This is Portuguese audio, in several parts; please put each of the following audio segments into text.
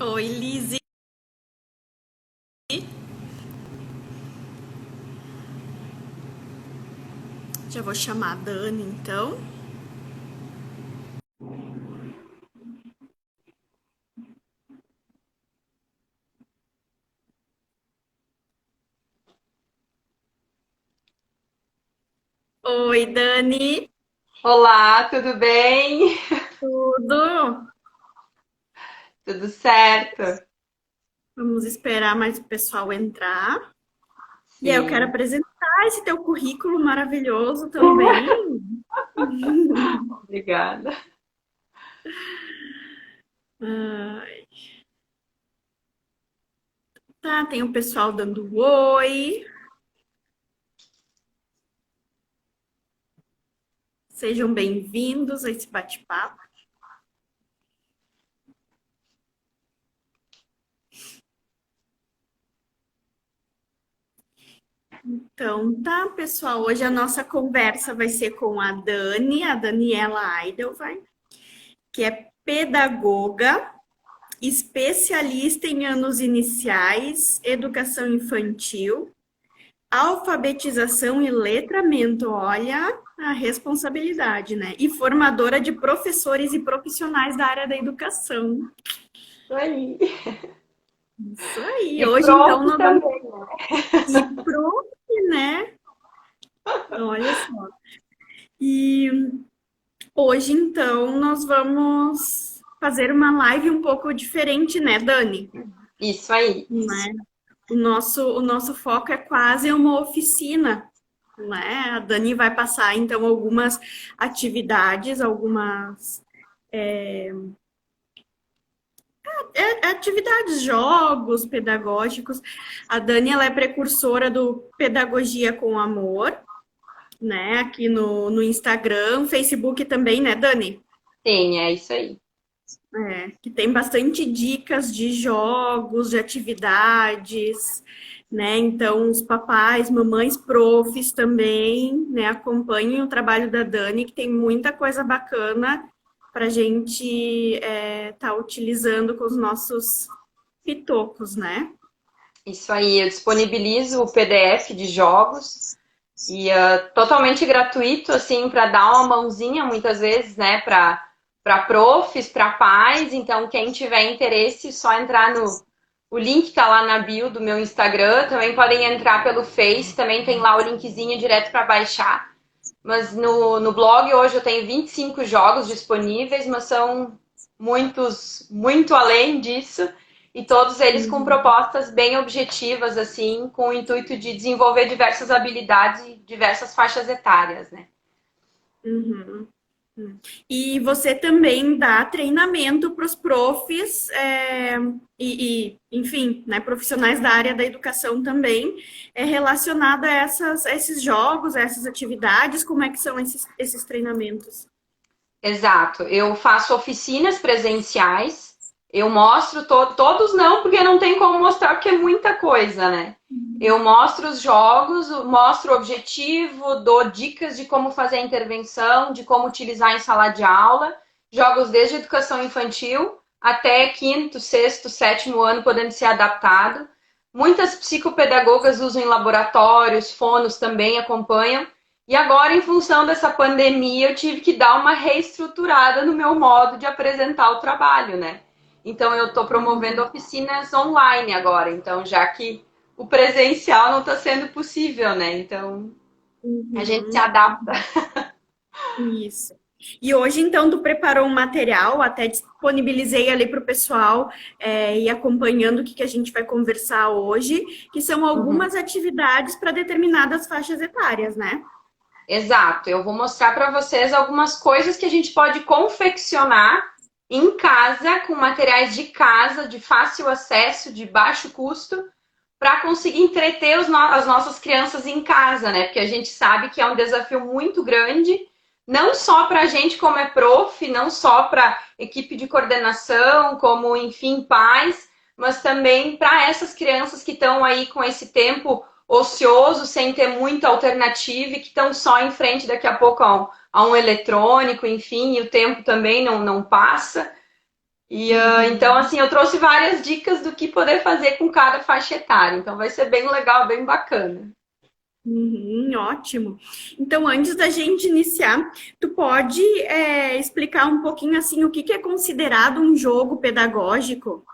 Oi, Lizzy. Já vou chamar a Dani, então. Oi, Dani. Olá, tudo bem? Tudo? Tudo certo? Vamos esperar mais o pessoal entrar. E aí, eu quero Sim, apresentar esse teu currículo maravilhoso também. obrigada. Ai, tá, tem o pessoal dando oi. Sejam bem-vindos a esse bate-papo. Então, tá, pessoal, hoje a nossa conversa vai ser com a Dani, a Daniela Eidelwein, que é pedagoga, especialista em anos iniciais, educação infantil, alfabetização e letramento. Olha a responsabilidade, né? E formadora de professores e profissionais da área da educação. Isso aí. Isso aí. E Hoje, então, pronto nós vamos. também, né? E prof, né? Olha só. E hoje, então, nós vamos fazer uma live um pouco diferente, né, Dani? Isso aí. Né? O nosso foco é quase uma oficina, né? A Dani vai passar, então, algumas atividades, algumas atividades, jogos pedagógicos. A Dani, ela é precursora do Pedagogia com Amor, né? Aqui no Instagram, Facebook também, né, Dani? Sim, é isso aí. É, que tem bastante dicas de jogos, de atividades, né? Então, os papais, mamães, profs também, né, acompanhem o trabalho da Dani, que tem muita coisa bacana para a gente tá utilizando com os nossos pitocos, né? Isso aí. Eu disponibilizo o PDF de jogos e totalmente gratuito, assim, para dar uma mãozinha muitas vezes, né, para profs, para pais. Então, quem tiver interesse, só entrar no o link tá lá na bio do meu Instagram. Também podem entrar pelo Face, também tem lá o linkzinho direto para baixar. Mas no blog hoje eu tenho 25 jogos disponíveis, mas são muitos, muito além disso, e todos eles com propostas bem objetivas, assim, com o intuito de desenvolver diversas habilidades e diversas faixas etárias, né? Uhum. E você também dá treinamento para os profs enfim, né, profissionais da área da educação também, relacionado a esses jogos, a essas atividades, como é que são esses treinamentos? Exato. Eu faço oficinas presenciais, eu mostro todos não, porque não tem como mostrar, porque é muita coisa, né? Eu mostro os jogos, mostro o objetivo, dou dicas de como fazer a intervenção, de como utilizar em sala de aula, jogos desde educação infantil até quinto, sexto, sétimo ano, podendo ser adaptado. Muitas psicopedagogas usam em laboratórios, fonos também acompanham. E agora, em função dessa pandemia, eu tive que dar uma reestruturada no meu modo de apresentar o trabalho, né? Então, eu estou promovendo oficinas online agora. Então, já que o presencial não está sendo possível, né? Então, a gente se Uhum, adapta. isso. E hoje, então, tu preparou um material, até disponibilizei ali para o pessoal ir acompanhando o que a gente vai conversar hoje, que são Uhum. algumas atividades para determinadas faixas etárias, né? Exato. Eu vou mostrar para vocês algumas coisas que a gente pode confeccionar em casa, com materiais de casa, de fácil acesso, de baixo custo, para conseguir entreter as nossas crianças em casa, né? Porque a gente sabe que é um desafio muito grande, não só para a gente como é prof, não só para equipe de coordenação, como, enfim, pais, mas também para essas crianças que estão aí com esse tempo ocioso, sem ter muita alternativa e que estão só em frente daqui a pouco a um eletrônico, enfim, e o tempo também não passa. E então, Uhum. assim, eu trouxe várias dicas do que poder fazer com cada faixa etária. Então, vai ser bem legal, bem bacana. Uhum, ótimo. Então, antes da gente iniciar, tu pode explicar um pouquinho assim o que que é considerado um jogo pedagógico?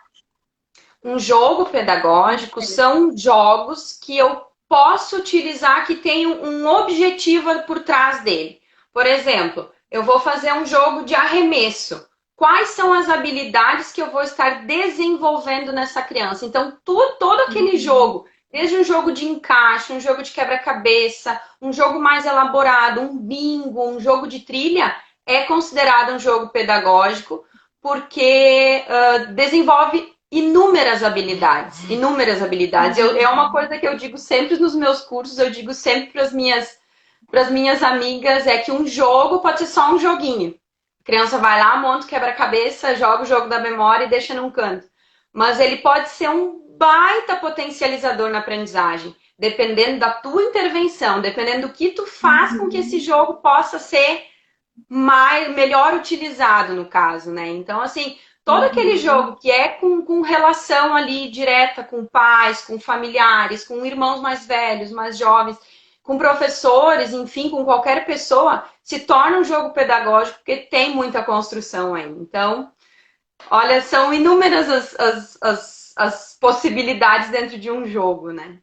Um jogo pedagógico são jogos que eu posso utilizar que tem um objetivo por trás dele. Por exemplo, eu vou fazer um jogo de arremesso. Quais são as habilidades que eu vou estar desenvolvendo nessa criança? Então, todo aquele Uhum. jogo, desde um jogo de encaixe, um jogo de quebra-cabeça, um jogo mais elaborado, um bingo, um jogo de trilha, é considerado um jogo pedagógico porque desenvolve inúmeras habilidades, inúmeras habilidades. É uma coisa que eu digo sempre nos meus cursos, eu digo sempre para as minhas amigas, é que um jogo pode ser só um joguinho. A criança vai lá, monta o quebra-cabeça, joga o jogo da memória e deixa num canto. Mas ele pode ser um baita potencializador na aprendizagem, dependendo da tua intervenção, dependendo do que tu faz com que esse Uhum. jogo possa ser melhor utilizado no caso, né? Então, assim, todo aquele Uhum. jogo que é com relação ali direta com pais, com familiares, com irmãos mais velhos, mais jovens, com professores, enfim, com qualquer pessoa, se torna um jogo pedagógico porque tem muita construção aí. Então, olha, são inúmeras as possibilidades dentro de um jogo, né?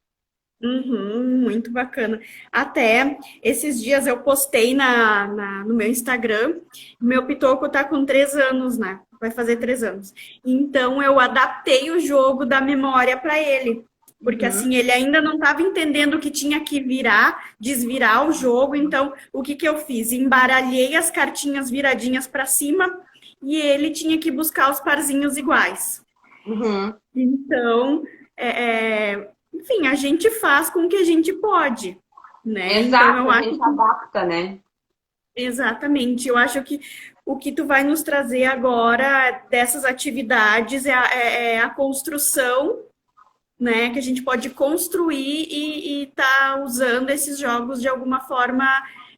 Uhum, muito bacana. Até esses dias eu postei no meu Instagram, meu Pitoco tá com 3 anos, né? Vai fazer 3 anos. Então eu adaptei o jogo da memória para ele, porque Uhum. assim ele ainda não estava entendendo que tinha que virar, desvirar o jogo. Então o que que eu fiz? Embaralhei as cartinhas viradinhas para cima e ele tinha que buscar os parzinhos iguais. Uhum. Então, enfim, a gente faz com o que a gente pode, né? Então, Exato, eu a acho gente que, adapta, né? exatamente, eu acho que o que tu vai nos trazer agora dessas atividades é a construção, né? Que a gente pode construir e tá usando esses jogos de alguma forma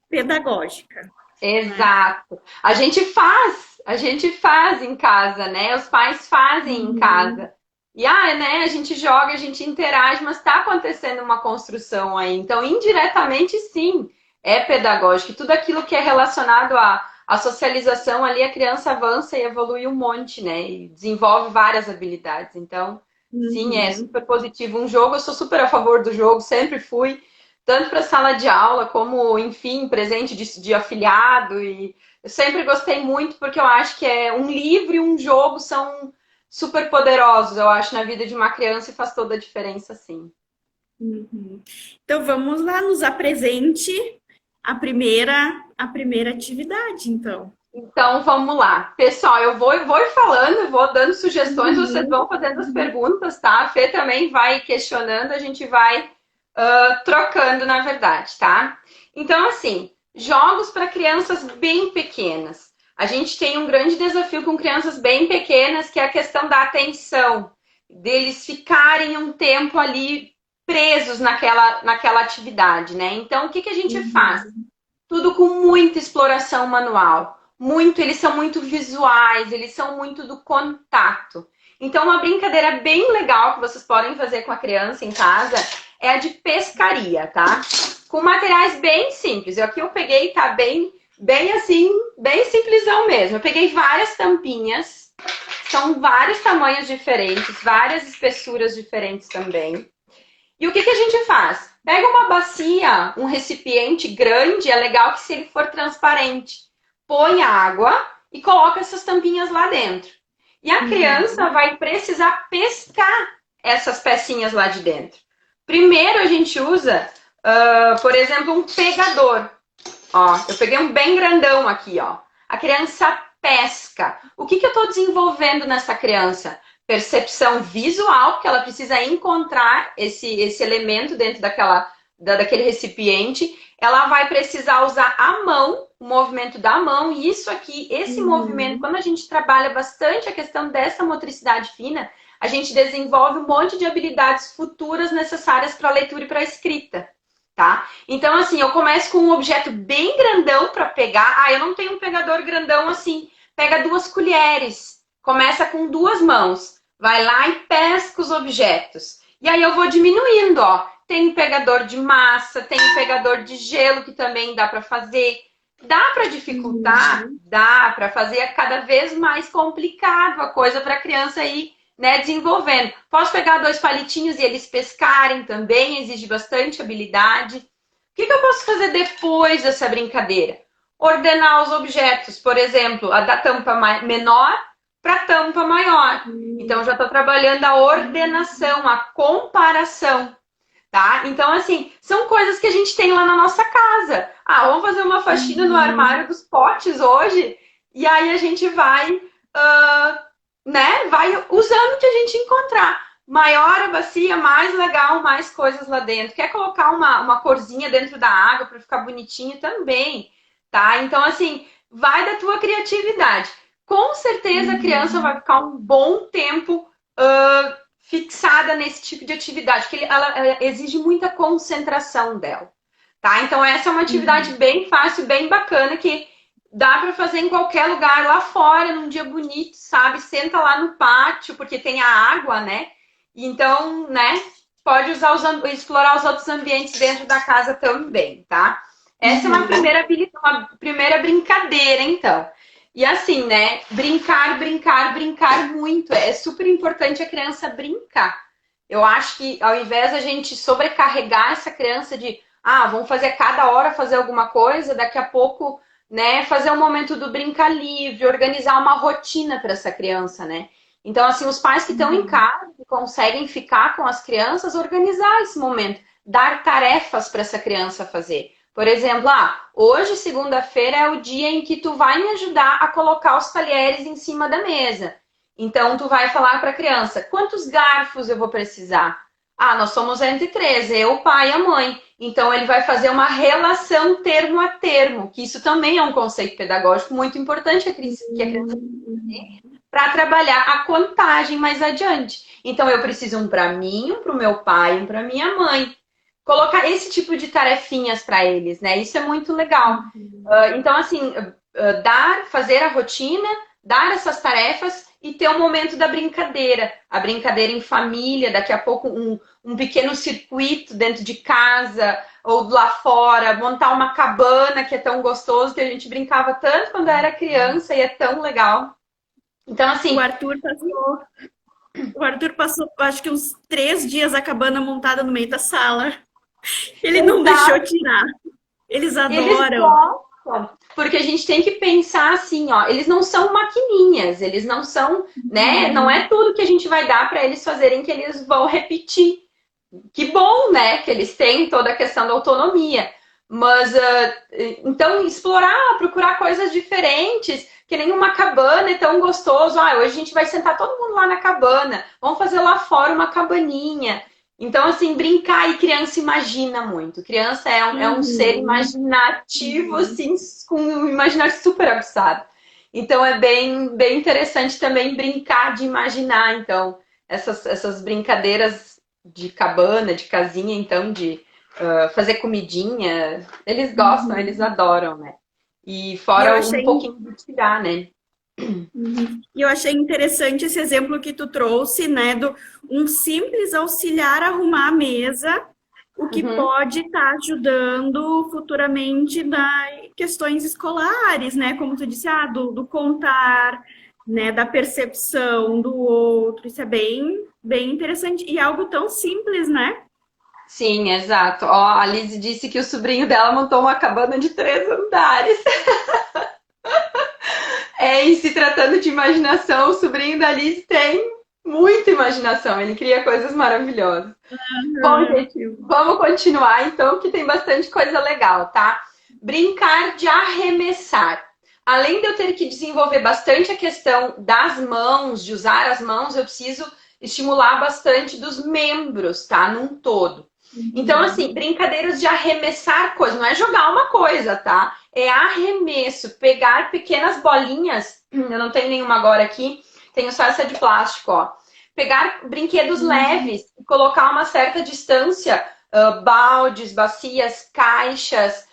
pedagógica, né? Exato. A gente faz em casa, né? Os pais fazem em Uhum, casa. E né, a gente joga, a gente interage, mas está acontecendo uma construção aí. Então, indiretamente, sim, é pedagógico. E tudo aquilo que é relacionado à socialização ali, a criança avança e evolui um monte, né? E desenvolve várias habilidades. Então, sim, é uhum. super positivo. Um jogo, eu sou super a favor do jogo, sempre fui tanto para sala de aula como, enfim, presente de afiliado. E eu sempre gostei muito porque eu acho que um livro e um jogo são super poderosos, eu acho, na vida de uma criança e faz toda a diferença, sim. Uhum. Então vamos lá, nos apresente a primeira atividade, então. Então, vamos lá. Pessoal, eu vou ir falando, vou dando sugestões, vocês Uhum. vão fazendo as perguntas, tá? A Fê também vai questionando, a gente vai trocando, na verdade, tá? Então, assim, jogos para crianças bem pequenas. A gente tem um grande desafio com crianças bem pequenas, que é a questão da atenção, deles ficarem um tempo ali presos naquela atividade, né? Então, o que que a gente faz? Uhum. Tudo com muita exploração manual. Eles são muito visuais, eles são muito do contato. Então, uma brincadeira bem legal que vocês podem fazer com a criança em casa é a de pescaria, tá? Com materiais bem simples. Aqui eu peguei, tá bem assim, bem simplesão mesmo. Eu peguei várias tampinhas, são vários tamanhos diferentes, várias espessuras diferentes também. E o que que a gente faz? Pega uma bacia, um recipiente grande, é legal que se ele for transparente, põe água e coloca essas tampinhas lá dentro. E a criança Uhum. vai precisar pescar essas pecinhas lá de dentro. Primeiro a gente usa, por exemplo, um pegador. Ó, eu peguei um bem grandão aqui, ó. A criança pesca. O que que eu estou desenvolvendo nessa criança? Percepção visual, porque ela precisa encontrar esse elemento dentro daquele recipiente. Ela vai precisar usar a mão, o movimento da mão, e isso aqui, esse movimento, Uhum. quando a gente trabalha bastante a questão dessa motricidade fina, a gente desenvolve um monte de habilidades futuras necessárias para a leitura e para a escrita, tá? Então, assim, eu começo com um objeto bem grandão para pegar. Eu não tenho um pegador grandão assim. Pega 2 colheres. Começa com 2 mãos. Vai lá e pesca os objetos. E aí eu vou diminuindo, ó. Tem pegador de massa, tem pegador de gelo que também dá para fazer. Dá para dificultar? Dá para fazer cada vez mais complicado a coisa para a criança ir, né, desenvolvendo. Posso pegar 2 palitinhos e eles pescarem também, exige bastante habilidade. O que eu posso fazer depois dessa brincadeira? Ordenar os objetos, por exemplo, a da tampa menor para a tampa maior. Então, já estou trabalhando a ordenação, a comparação. Tá? Então, assim, são coisas que a gente tem lá na nossa casa. Ah, vamos fazer uma faxina no armário dos potes hoje, e aí a gente vai, né, vai usando o que a gente encontrar. Maior a bacia, mais legal, mais coisas lá dentro. Quer colocar uma corzinha dentro da água para ficar bonitinho também, tá? Então, assim, vai da tua criatividade. Com certeza a criança vai ficar um bom tempo fixada nesse tipo de atividade, porque ela exige muita concentração dela, tá? Então essa é uma atividade bem fácil, bem bacana, que dá para fazer em qualquer lugar, lá fora, num dia bonito, sabe? Senta lá no pátio, porque tem a água, né? Então, né? Pode explorar os outros ambientes dentro da casa também, tá? Essa é uma primeira brincadeira, então. E assim, né? Brincar, brincar, brincar muito. É super importante a criança brincar. Eu acho que ao invés da gente sobrecarregar essa criança de vamos fazer cada hora fazer alguma coisa, daqui a pouco, né, fazer um momento do brincar livre, organizar uma rotina para essa criança, né? Então, assim, os pais que estão em casa, que conseguem ficar com as crianças, organizar esse momento, dar tarefas para essa criança fazer. Por exemplo, hoje, segunda-feira, é o dia em que tu vai me ajudar a colocar os talheres em cima da mesa. Então, tu vai falar para a criança, quantos garfos eu vou precisar? Nós somos entre 3, eu, o pai e a mãe. Então, ele vai fazer uma relação termo a termo, que isso também é um conceito pedagógico muito importante que a criança tem para trabalhar a contagem mais adiante. Então, eu preciso um para mim, um para o meu pai, um para minha mãe. Colocar esse tipo de tarefinhas para eles, né? Isso é muito legal. Então, assim, fazer a rotina, dar essas tarefas e ter o momento da brincadeira. A brincadeira em família, daqui a pouco um pequeno circuito dentro de casa ou lá fora, montar uma cabana que é tão gostoso, que a gente brincava tanto quando era criança e é tão legal. Então, assim... O Arthur passou, acho que uns 3 dias a cabana montada no meio da sala. Ele não deixou tirar. Eles adoram. Porque a gente tem que pensar assim, ó, eles não são maquininhas, eles não são, né? Não é tudo que a gente vai dar para eles fazerem que eles vão repetir. Que bom, né? Que eles têm toda a questão da autonomia. Mas, então, explorar, procurar coisas diferentes, que nem uma cabana é tão gostoso. Hoje a gente vai sentar todo mundo lá na cabana. Vamos fazer lá fora uma cabaninha. Então, assim, brincar e criança imagina muito. Criança é um ser imaginativo, assim, com um imaginário super aguçado. Então, é bem, bem interessante também brincar de imaginar. Então, essas brincadeiras de cabana, de casinha, então, de fazer comidinha, eles gostam, eles adoram, né? E fora um pouquinho de tirar, né? E eu achei interessante esse exemplo que tu trouxe, né, um simples auxiliar a arrumar a mesa, o que pode estar ajudando futuramente nas questões escolares, né, como tu disse, do contar, né, da percepção do outro, isso é bem, bem interessante, e algo tão simples, né? Sim, exato. Ó, a Liz disse que o sobrinho dela montou uma cabana de 3 andares. Em se tratando de imaginação, o sobrinho da Liz tem muita imaginação. Ele cria coisas maravilhosas. Bom, gente, vamos continuar então, que tem bastante coisa legal, tá? Brincar de arremessar. Além de eu ter que desenvolver bastante a questão das mãos, de usar as mãos, eu preciso estimular bastante dos membros, tá? Num todo. Então, assim, brincadeiras de arremessar coisas. Não é jogar uma coisa, tá? É arremesso. Pegar pequenas bolinhas. Eu não tenho nenhuma agora aqui. Tenho só essa de plástico, ó. Pegar brinquedos leves e colocar uma certa distância. Baldes, bacias, caixas.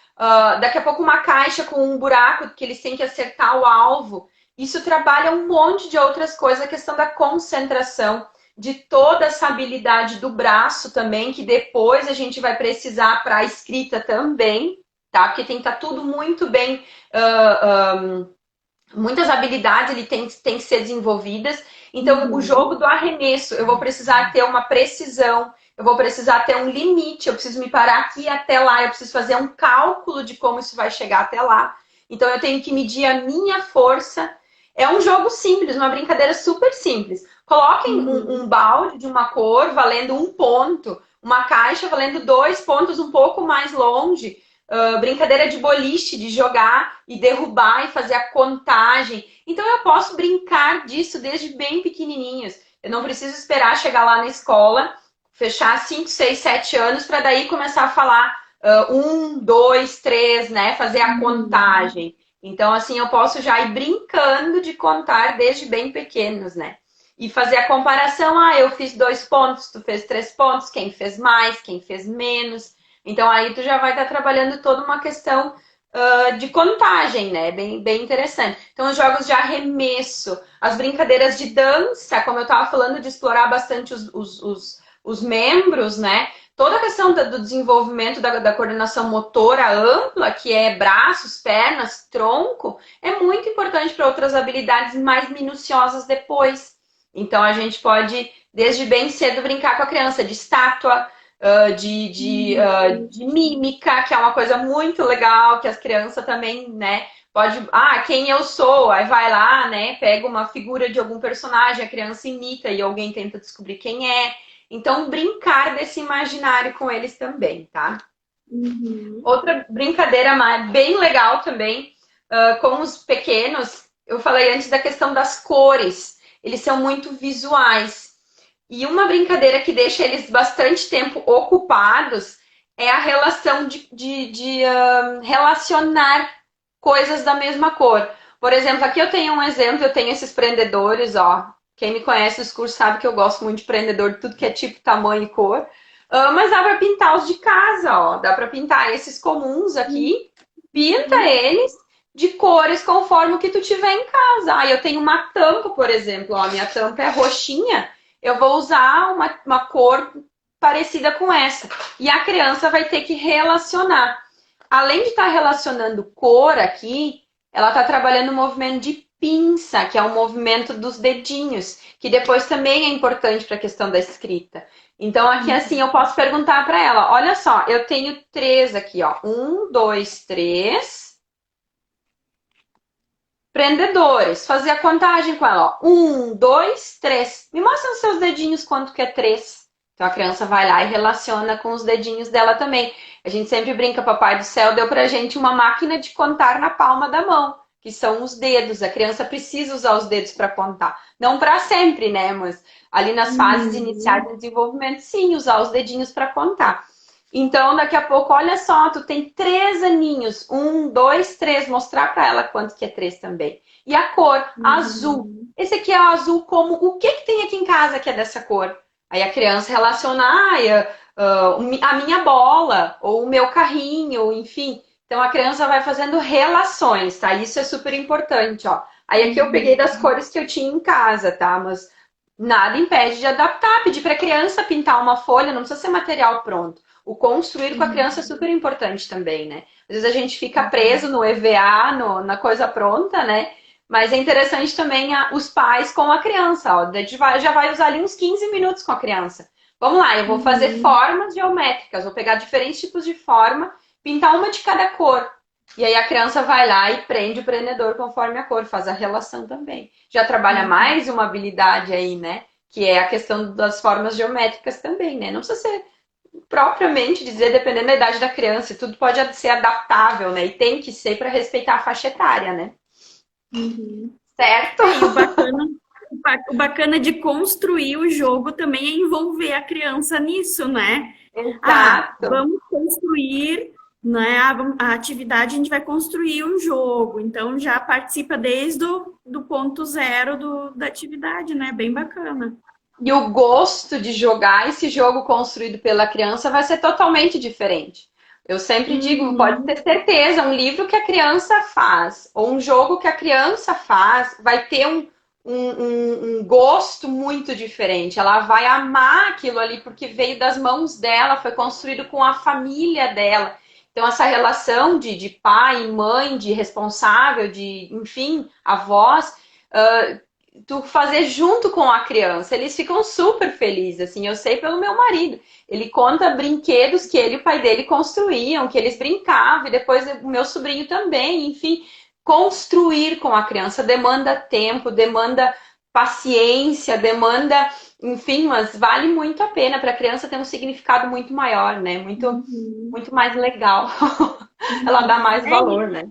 Daqui a pouco uma caixa com um buraco que eles têm que acertar o alvo. Isso trabalha um monte de outras coisas, a questão da concentração, de toda essa habilidade do braço também, que depois a gente vai precisar para a escrita também, tá? Porque tem que estar tudo muito bem, muitas habilidades ele tem que ser desenvolvidas. Então, o jogo do arremesso, eu vou precisar ter uma precisão, eu vou precisar ter um limite, eu preciso me parar aqui até lá, eu preciso fazer um cálculo de como isso vai chegar até lá. Então, eu tenho que medir a minha força. É um jogo simples, uma brincadeira super simples. Coloquem um balde de uma cor valendo 1 ponto, uma caixa valendo 2 pontos um pouco mais longe. Brincadeira de boliche, de jogar e derrubar e fazer a contagem. Então eu posso brincar disso desde bem pequenininhos. Eu não preciso esperar chegar lá na escola, fechar 5, 6, 7 anos para daí começar a falar 1, 2, 3, né? Fazer a contagem. Então, assim, eu posso já ir brincando de contar desde bem pequenos, né? E fazer a comparação, eu fiz 2 pontos, tu fez 3 pontos, quem fez mais, quem fez menos. Então, aí tu já vai estar trabalhando toda uma questão de contagem, né? Bem interessante. Então, os jogos de arremesso, as brincadeiras de dança, como eu estava falando, de explorar bastante os membros, né? Toda a questão do desenvolvimento da coordenação motora ampla, que é braços, pernas, tronco, é muito importante para outras habilidades mais minuciosas depois. Então, a gente pode, desde bem cedo, brincar com a criança de estátua, de mímica, que é uma coisa muito legal, que as crianças também, né? Pode, quem eu sou? Aí vai lá, né? Pega uma figura de algum personagem, a criança imita e alguém tenta descobrir quem é. Então, brincar desse imaginário com eles também, tá? Outra brincadeira bem legal também, com os pequenos, eu falei antes da questão das cores. Eles são muito visuais. E uma brincadeira que deixa eles bastante tempo ocupados é a relação de relacionar coisas da mesma cor. Por exemplo, aqui eu tenho um exemplo, eu tenho esses prendedores, ó. Quem me conhece nos cursos sabe que eu gosto muito de prendedor, de tudo que é tipo, tamanho e cor. Mas dá para pintar os de casa, ó. Dá para pintar esses comuns aqui. Pinta eles de cores conforme o que tu tiver em casa. Eu tenho uma tampa, por exemplo. Ó, minha tampa é roxinha. Eu vou usar uma cor parecida com essa. E a criança vai ter que relacionar. Além de estar relacionando cor aqui, ela está trabalhando o movimento de pinça, que é o movimento dos dedinhos, que depois também é importante para a questão da escrita. Então, aqui assim, eu posso perguntar para ela, olha só, eu tenho 3 aqui, ó. 1, 2, 3. Prendedores. Fazer a contagem com ela, ó. 1, 2, 3. Me mostra nos seus dedinhos quanto que é 3. Então, a criança vai lá e relaciona com os dedinhos dela também. A gente sempre brinca, Papai do Céu deu pra gente uma máquina de contar na palma da mão, que são os dedos. A criança precisa usar os dedos para contar. Não para sempre, né? Mas ali nas fases iniciais do desenvolvimento, sim, usar os dedinhos para contar. Então, daqui a pouco, olha só, tu tem 3 aninhos. 1, 2, 3. Mostrar para ela quanto que é 3 também. E a cor, azul. Esse aqui é o azul como o que tem aqui em casa que é dessa cor? Aí a criança relaciona, a minha bola, ou o meu carrinho, enfim. Então, a criança vai fazendo relações, tá? Isso é super importante, ó. Aí aqui eu peguei das cores que eu tinha em casa, tá? Mas nada impede de adaptar, pedir para a criança pintar uma folha, não precisa ser material pronto. O construir com a criança é super importante também, né? Às vezes a gente fica preso no EVA, na coisa pronta, né? Mas é interessante também os pais com a criança, ó. A gente já vai usar ali uns 15 minutos com a criança. Vamos lá, eu vou fazer formas geométricas, vou pegar diferentes tipos de forma, pintar uma de cada cor. E aí a criança vai lá e prende o prendedor conforme a cor, faz a relação também. Já trabalha mais uma habilidade aí, né? Que é a questão das formas geométricas também, né? Não precisa ser propriamente dizer, dependendo da idade da criança, tudo pode ser adaptável, né? E tem que ser para respeitar a faixa etária, né? Certo? O bacana de construir o jogo também é envolver a criança nisso, né? Exato. Vamos construir, né? A atividade a gente vai construir um jogo, então já participa desde do ponto zero da atividade, né? Bem bacana. E o gosto de jogar esse jogo construído pela criança vai ser totalmente diferente. Eu sempre digo, pode Uhum. ter certeza, um livro que a criança faz, ou um jogo que a criança faz, vai ter um gosto muito diferente. Ela vai amar aquilo ali, porque veio das mãos dela, foi construído com a família dela. Então, essa relação de pai, mãe, de responsável, de, enfim, avós, tu fazer junto com a criança, eles ficam super felizes, assim, eu sei pelo meu marido. Ele conta brinquedos que ele e o pai dele construíam, que eles brincavam, e depois o meu sobrinho também, enfim, construir com a criança demanda tempo, demanda paciência, demanda, enfim, mas vale muito a pena para a criança ter um significado muito maior, né? Muito, Uhum. muito mais legal. Ela Uhum. dá mais É, valor, né?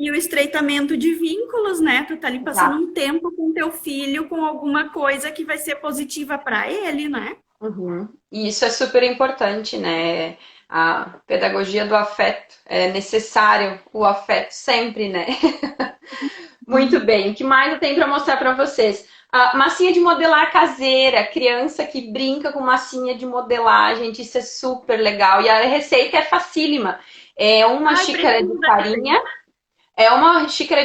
e o estreitamento de vínculos, né? Tu tá ali passando Exato. um tempo com teu filho com alguma coisa que vai ser positiva para ele, né? Uhum. E isso é super importante, né? A pedagogia do afeto. É necessário o afeto sempre, né? Muito bem. O que mais eu tenho para mostrar para vocês? A massinha de modelar caseira, criança que brinca com massinha de modelar, gente, isso é super legal. E a receita é facílima. É uma Ai, xícara de precisa também.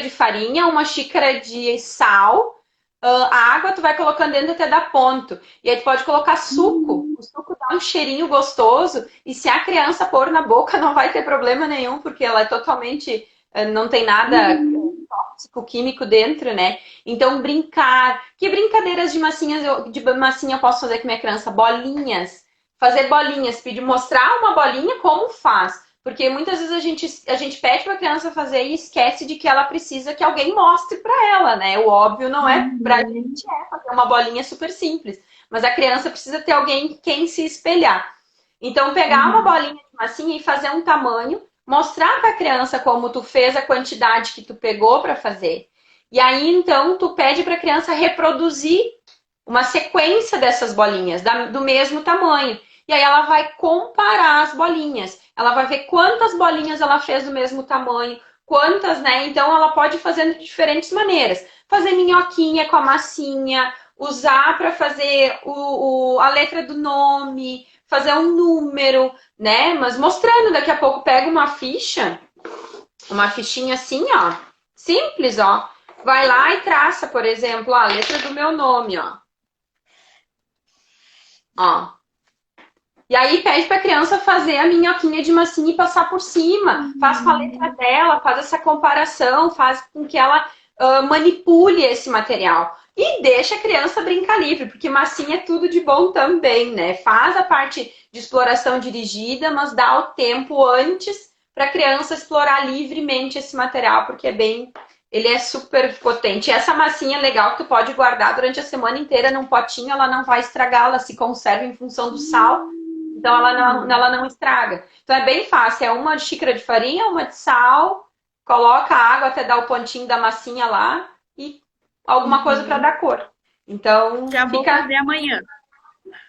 farinha, uma xícara de sal, a água tu vai colocando dentro até dar ponto. E aí tu pode colocar suco. Uhum. O suco dá um cheirinho gostoso. E se a criança pôr na boca, não vai ter problema nenhum, porque ela é totalmente. Não tem nada Uhum. tóxico-químico dentro, né? Então, brincar. Que brincadeiras de massinha eu posso fazer com minha criança? Bolinhas. Fazer bolinhas. Pedir, mostrar uma bolinha como faz. Porque muitas vezes a gente pede para a criança fazer e esquece de que ela precisa que alguém mostre para ela, né? O óbvio não é para a Uhum. gente fazer uma bolinha super simples, mas a criança precisa ter alguém quem se espelhar. Então, pegar uma Uhum. bolinha de massinha e fazer um tamanho, mostrar para a criança como tu fez a quantidade que tu pegou para fazer. E aí, então, tu pede para a criança reproduzir uma sequência dessas bolinhas do mesmo tamanho. E aí ela vai comparar as bolinhas. Ela vai ver quantas bolinhas ela fez do mesmo tamanho, quantas, né? Então ela pode fazer de diferentes maneiras. Fazer minhoquinha com a massinha, usar para fazer a letra do nome, fazer um número, né? Mas mostrando, daqui a pouco pega uma ficha, uma fichinha assim, ó, simples, ó. Vai lá e traça, por exemplo, a letra do meu nome, ó. Ó. E aí pede para a criança fazer a minhoquinha de massinha e passar por cima. Faz com a letra Uhum. dela, faz essa comparação, faz com que ela manipule esse material. E deixa a criança brincar livre, porque massinha é tudo de bom também, né? Faz a parte de exploração dirigida, mas dá o tempo antes para a criança explorar livremente esse material, porque ele é super potente. E essa massinha é legal que tu pode guardar durante a semana inteira num potinho, ela não vai estragar, ela se conserva em função do sal, então ela não estraga. Então é bem fácil, é uma xícara de farinha, uma de sal, coloca a água até dar o pontinho da massinha lá e alguma coisa para Uhum. dar cor. Então Já vou fica. fazer amanhã.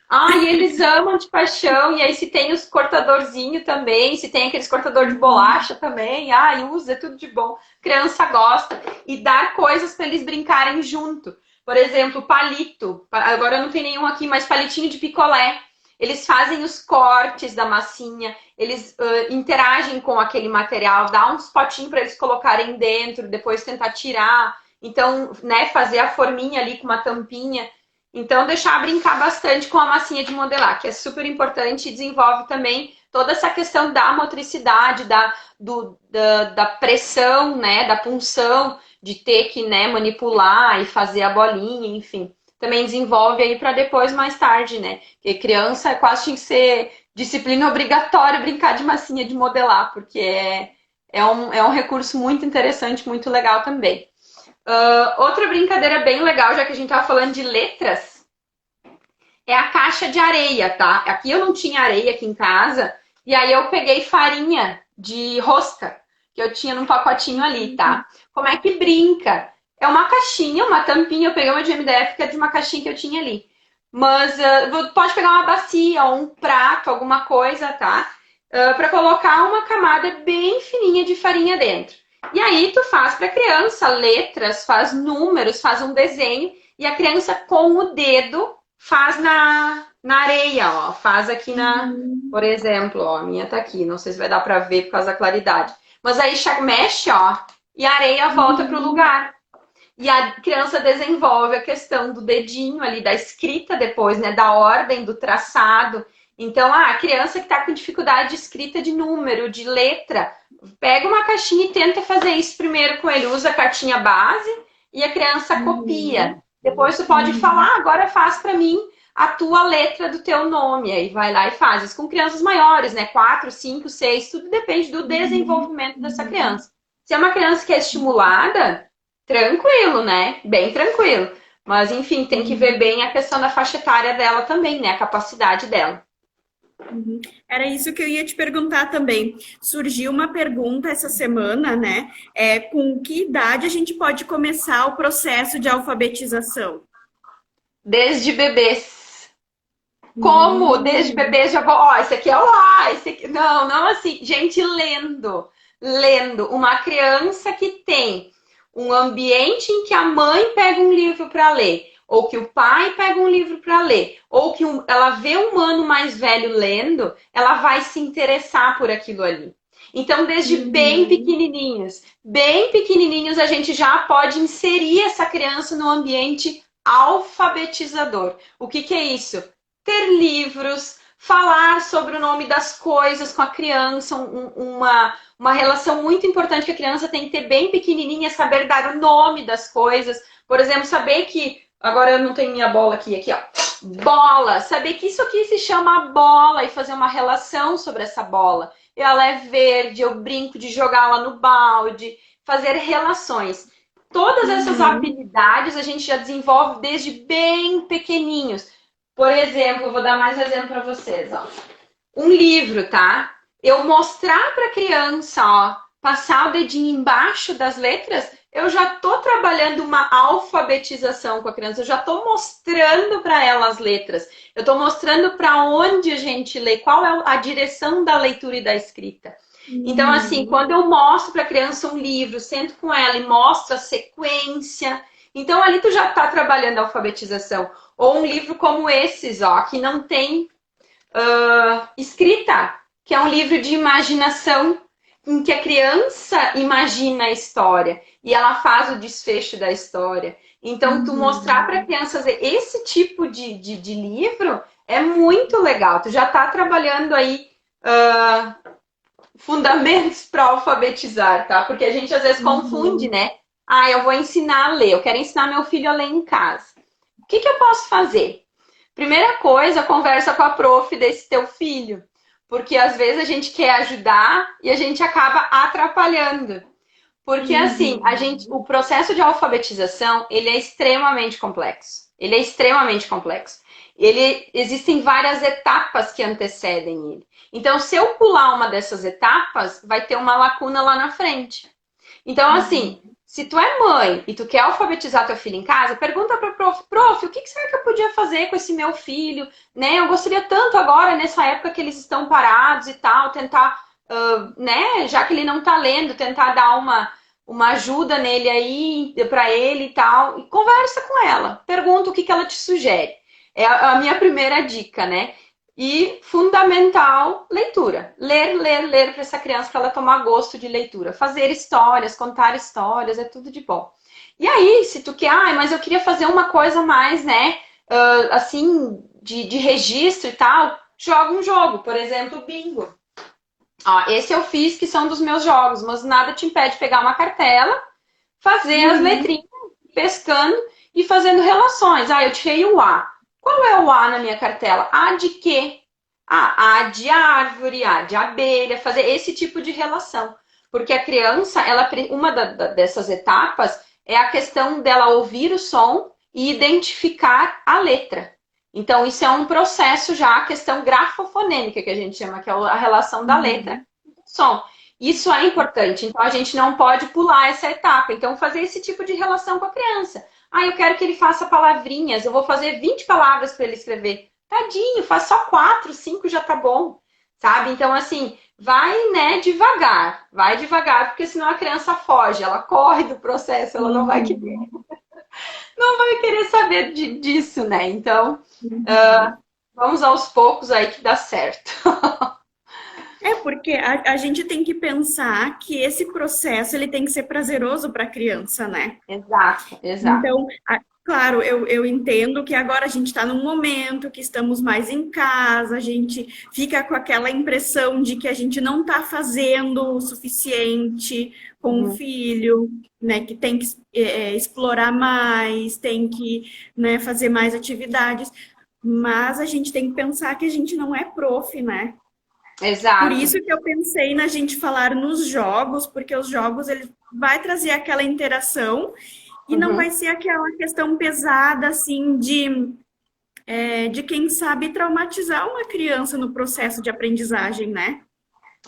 Ah, e eles amam de paixão. E aí, se tem os cortadorzinho também, se tem aqueles cortador de bolacha também, ai, usa, é tudo de bom. Criança gosta. E dar coisas para eles brincarem junto. Por exemplo, palito. Agora não tem nenhum aqui, mas palitinho de picolé. Eles fazem os cortes da massinha, eles interagem com aquele material, dá uns potinhos para eles colocarem dentro, depois tentar tirar. Então, né, fazer a forminha ali com uma tampinha. Então, deixar brincar bastante com a massinha de modelar, que é super importante e desenvolve também toda essa questão da motricidade, da pressão, né, da punção, de ter que, né, manipular e fazer a bolinha, enfim. Também desenvolve aí para depois, mais tarde, né? Porque criança quase tinha que ser disciplina obrigatória brincar de massinha de modelar, porque é um recurso muito interessante, muito legal também. Outra brincadeira bem legal, já que a gente tava falando de letras, é a caixa de areia, tá? Aqui eu não tinha areia aqui em casa, e aí eu peguei farinha de rosca, que eu tinha num pacotinho ali, tá? Como é que brinca? É uma caixinha, uma tampinha, eu peguei uma de MDF, que é de uma caixinha que eu tinha ali. Mas pode pegar uma bacia ou um prato, alguma coisa, tá? Para colocar uma camada bem fininha de farinha dentro. E aí tu faz para a criança letras, faz números, faz um desenho e a criança com o dedo faz na areia, ó. Faz aqui Uhum. por exemplo, ó, a minha tá aqui, não sei se vai dar pra ver por causa da claridade. Mas aí mexe, ó, e a areia volta pro Uhum. lugar. E a criança desenvolve a questão do dedinho ali, da escrita depois, né? Da ordem, do traçado. Então, a criança que está com dificuldade de escrita de número, de letra, pega uma caixinha e tenta fazer isso primeiro com ele. Usa a cartinha base e a criança copia. Uhum. Depois você pode Uhum. falar, agora faz para mim a tua letra do teu nome. Aí vai lá e faz. Isso com crianças maiores, né? 4, 5, 6, tudo depende do Uhum. desenvolvimento dessa criança. Se é uma criança que é estimulada, tranquilo, né? Bem tranquilo. Mas, enfim, tem que ver Uhum. bem a questão da faixa etária dela também, né? A capacidade dela. Uhum. Era isso que eu ia te perguntar também. Surgiu uma pergunta essa semana, né? Com que idade a gente pode começar o processo de alfabetização? Desde bebês. Como? Desde Hum. bebês já vou. Ó, esse aqui é o A, esse aqui. Não, não assim. Gente, lendo. Lendo. Uma criança que tem um ambiente em que a mãe pega um livro para ler, ou que o pai pega um livro para ler, ou que ela vê um mano mais velho lendo, ela vai se interessar por aquilo ali. Então, desde Uhum. bem pequenininhos, a gente já pode inserir essa criança no ambiente alfabetizador. O que, que é isso? Ter livros, falar sobre o nome das coisas com a criança, uma relação muito importante que a criança tem que ter bem pequenininha, saber dar o nome das coisas. Por exemplo, saber que, agora eu não tenho minha bola aqui, ó, bola, saber que isso aqui se chama bola e fazer uma relação sobre essa bola. Ela é verde, eu brinco de jogá-la no balde, fazer relações. Todas essas Uhum. habilidades a gente já desenvolve desde bem pequenininhos. Por exemplo, vou dar mais um exemplo para vocês, ó. Um livro, tá? Eu mostrar para a criança, ó, passar o dedinho embaixo das letras, eu já tô trabalhando uma alfabetização com a criança, eu já tô mostrando para ela as letras. Eu tô mostrando para onde a gente lê, qual é a direção da leitura e da escrita. Então, assim, Uhum. quando eu mostro para a criança um livro, sento com ela e mostro a sequência, então ali tu já tá trabalhando a alfabetização. Ou um livro como esses, ó, que não tem escrita, que é um livro de imaginação em que a criança imagina a história e ela faz o desfecho da história. Então, tu mostrar para Uhum. crianças esse tipo de livro é muito legal. Tu já está trabalhando aí fundamentos para alfabetizar, tá? Porque a gente às vezes confunde, Uhum. né? Ah, eu vou ensinar a ler, eu quero ensinar meu filho a ler em casa. O que, que eu posso fazer? Primeira coisa, conversa com a prof desse teu filho. Porque às vezes a gente quer ajudar e a gente acaba atrapalhando. Porque assim, Uhum. o processo de alfabetização, ele é extremamente complexo. Ele é extremamente complexo. Existem várias etapas que antecedem ele. Então, se eu pular uma dessas etapas, vai ter uma lacuna lá na frente. Então, assim, Uhum. se tu é mãe e tu quer alfabetizar teu filho em casa, pergunta para prof, o que será que eu podia fazer com esse meu filho? Né? Eu gostaria tanto agora, nessa época que eles estão parados e tal, tentar, né, já que ele não tá lendo, tentar dar uma ajuda nele aí, para ele e tal. E conversa com ela, pergunta o que ela te sugere. É a minha primeira dica, né? E fundamental, leitura. Ler, ler, ler para essa criança para ela tomar gosto de leitura. Fazer histórias, contar histórias, é tudo de bom. E aí, se tu quer, mas eu queria fazer uma coisa mais, né, assim, de registro e tal, joga um jogo, por exemplo, bingo. Ó, esse eu fiz que são dos meus jogos, mas nada te impede de pegar uma cartela, fazer as Uhum. letrinhas, pescando e fazendo relações. Ah, eu tirei o A. Qual é o A na minha cartela? A de quê? Ah, A de árvore, A de abelha, fazer esse tipo de relação. Porque a criança, uma dessas etapas é a questão dela ouvir o som e identificar a letra. Então, isso é um processo já, a questão grafofonêmica, que a gente chama, que é a relação da letra Uhum. com o som. Isso é importante, então a gente não pode pular essa etapa. Então, fazer esse tipo de relação com a criança. Ah, eu quero que ele faça palavrinhas, eu vou fazer 20 palavras para ele escrever. Tadinho, faz só 4, 5 já tá bom, sabe? Então, assim, vai devagar, porque senão a criança foge, ela corre do processo, ela Uhum. não vai querer saber disso, né? Então, Uhum. vamos aos poucos aí que dá certo. É porque a gente tem que pensar que esse processo ele tem que ser prazeroso para a criança, né? Exato, exato. Então, claro, eu entendo que agora a gente está num momento que estamos mais em casa, a gente fica com aquela impressão de que a gente não está fazendo o suficiente com o Uhum. filho, né? Que tem que explorar mais, tem que, né, fazer mais atividades. Mas a gente tem que pensar que a gente não é prof, né? Por Exato. isso que eu pensei na gente falar nos jogos, porque os jogos ele vai trazer aquela interação e não Uhum. vai ser aquela questão pesada, assim, de quem sabe traumatizar uma criança no processo de aprendizagem, né?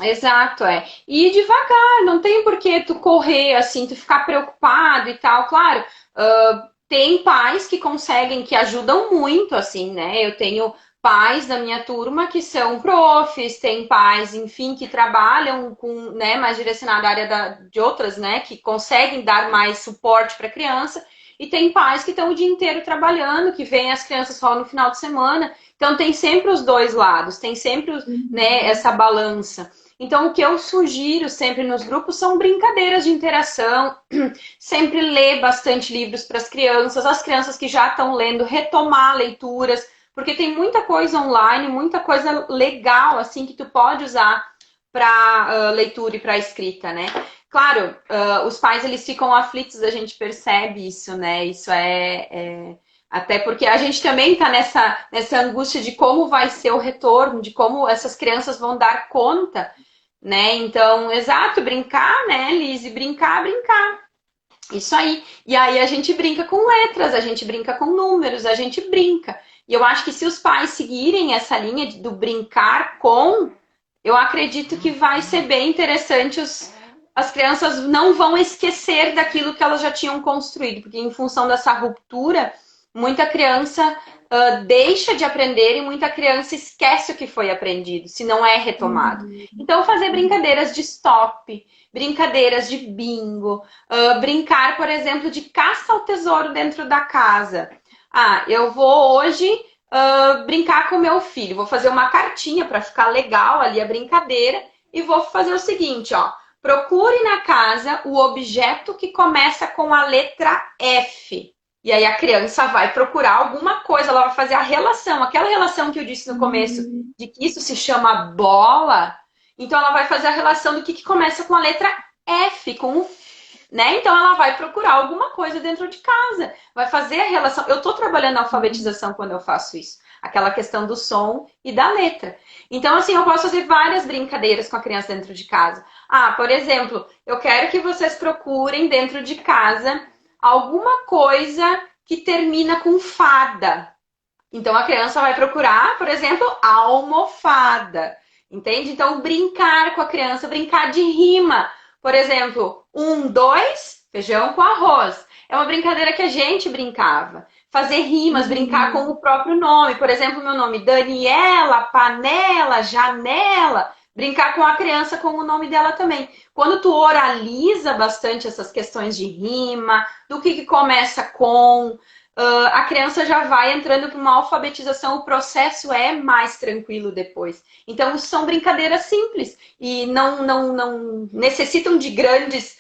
Exato, é. E devagar, não tem por que tu correr assim, tu ficar preocupado e tal. Claro, tem pais que conseguem, que ajudam muito, assim, né? Eu tenho pais da minha turma que são profs, tem pais, enfim, que trabalham com, né, mais direcionado à área de outras, né, que conseguem dar mais suporte para a criança. E tem pais que estão o dia inteiro trabalhando, que vêm as crianças só no final de semana. Então tem sempre os dois lados, tem sempre, né, essa balança. Então, o que eu sugiro sempre nos grupos são brincadeiras de interação, sempre ler bastante livros para as crianças que já estão lendo, retomar leituras, porque tem muita coisa online, muita coisa legal, assim, que tu pode usar para leitura e para escrita, né? Claro, os pais, eles ficam aflitos, a gente percebe isso, né? Isso até porque a gente também está nessa angústia de como vai ser o retorno, de como essas crianças vão dar conta, né? Então, exato, brincar, né, Lizzie? Brincar, brincar. Isso aí. E aí a gente brinca com letras, a gente brinca com números, a gente brinca. E eu acho que se os pais seguirem essa linha do brincar com, eu acredito que vai ser bem interessante. As crianças não vão esquecer daquilo que elas já tinham construído, porque em função dessa ruptura, muita criança deixa de aprender e muita criança esquece o que foi aprendido, se não é retomado. Então, fazer brincadeiras de stop, brincadeiras de bingo, brincar, por exemplo, de caça ao tesouro dentro da casa. Ah, eu vou hoje brincar com meu filho, vou fazer uma cartinha para ficar legal ali a brincadeira e vou fazer o seguinte, ó. Procure na casa o objeto que começa com a letra F. E aí a criança vai procurar alguma coisa, ela vai fazer a relação, aquela relação que eu disse no começo, de que isso se chama bola. Então ela vai fazer a relação do que começa com a letra F, né? Então ela vai procurar alguma coisa dentro de casa, vai fazer a relação. Eu estou trabalhando a alfabetização quando eu faço isso, aquela questão do som e da letra. Então, assim, eu posso fazer várias brincadeiras com a criança dentro de casa. Ah, por exemplo, eu quero que vocês procurem dentro de casa alguma coisa que termina com fada. Então a criança vai procurar, por exemplo, almofada. Entende? Então, brincar com a criança, brincar de rima. Por exemplo, 1, 2, feijão com arroz. É uma brincadeira que a gente brincava. Fazer rimas, brincar com o próprio nome. Por exemplo, meu nome, Daniela, panela, janela. Brincar com a criança com o nome dela também. Quando tu oraliza bastante essas questões de rima, do que começa com, a criança já vai entrando para uma alfabetização, o processo é mais tranquilo depois. Então, são brincadeiras simples e não necessitam de grandes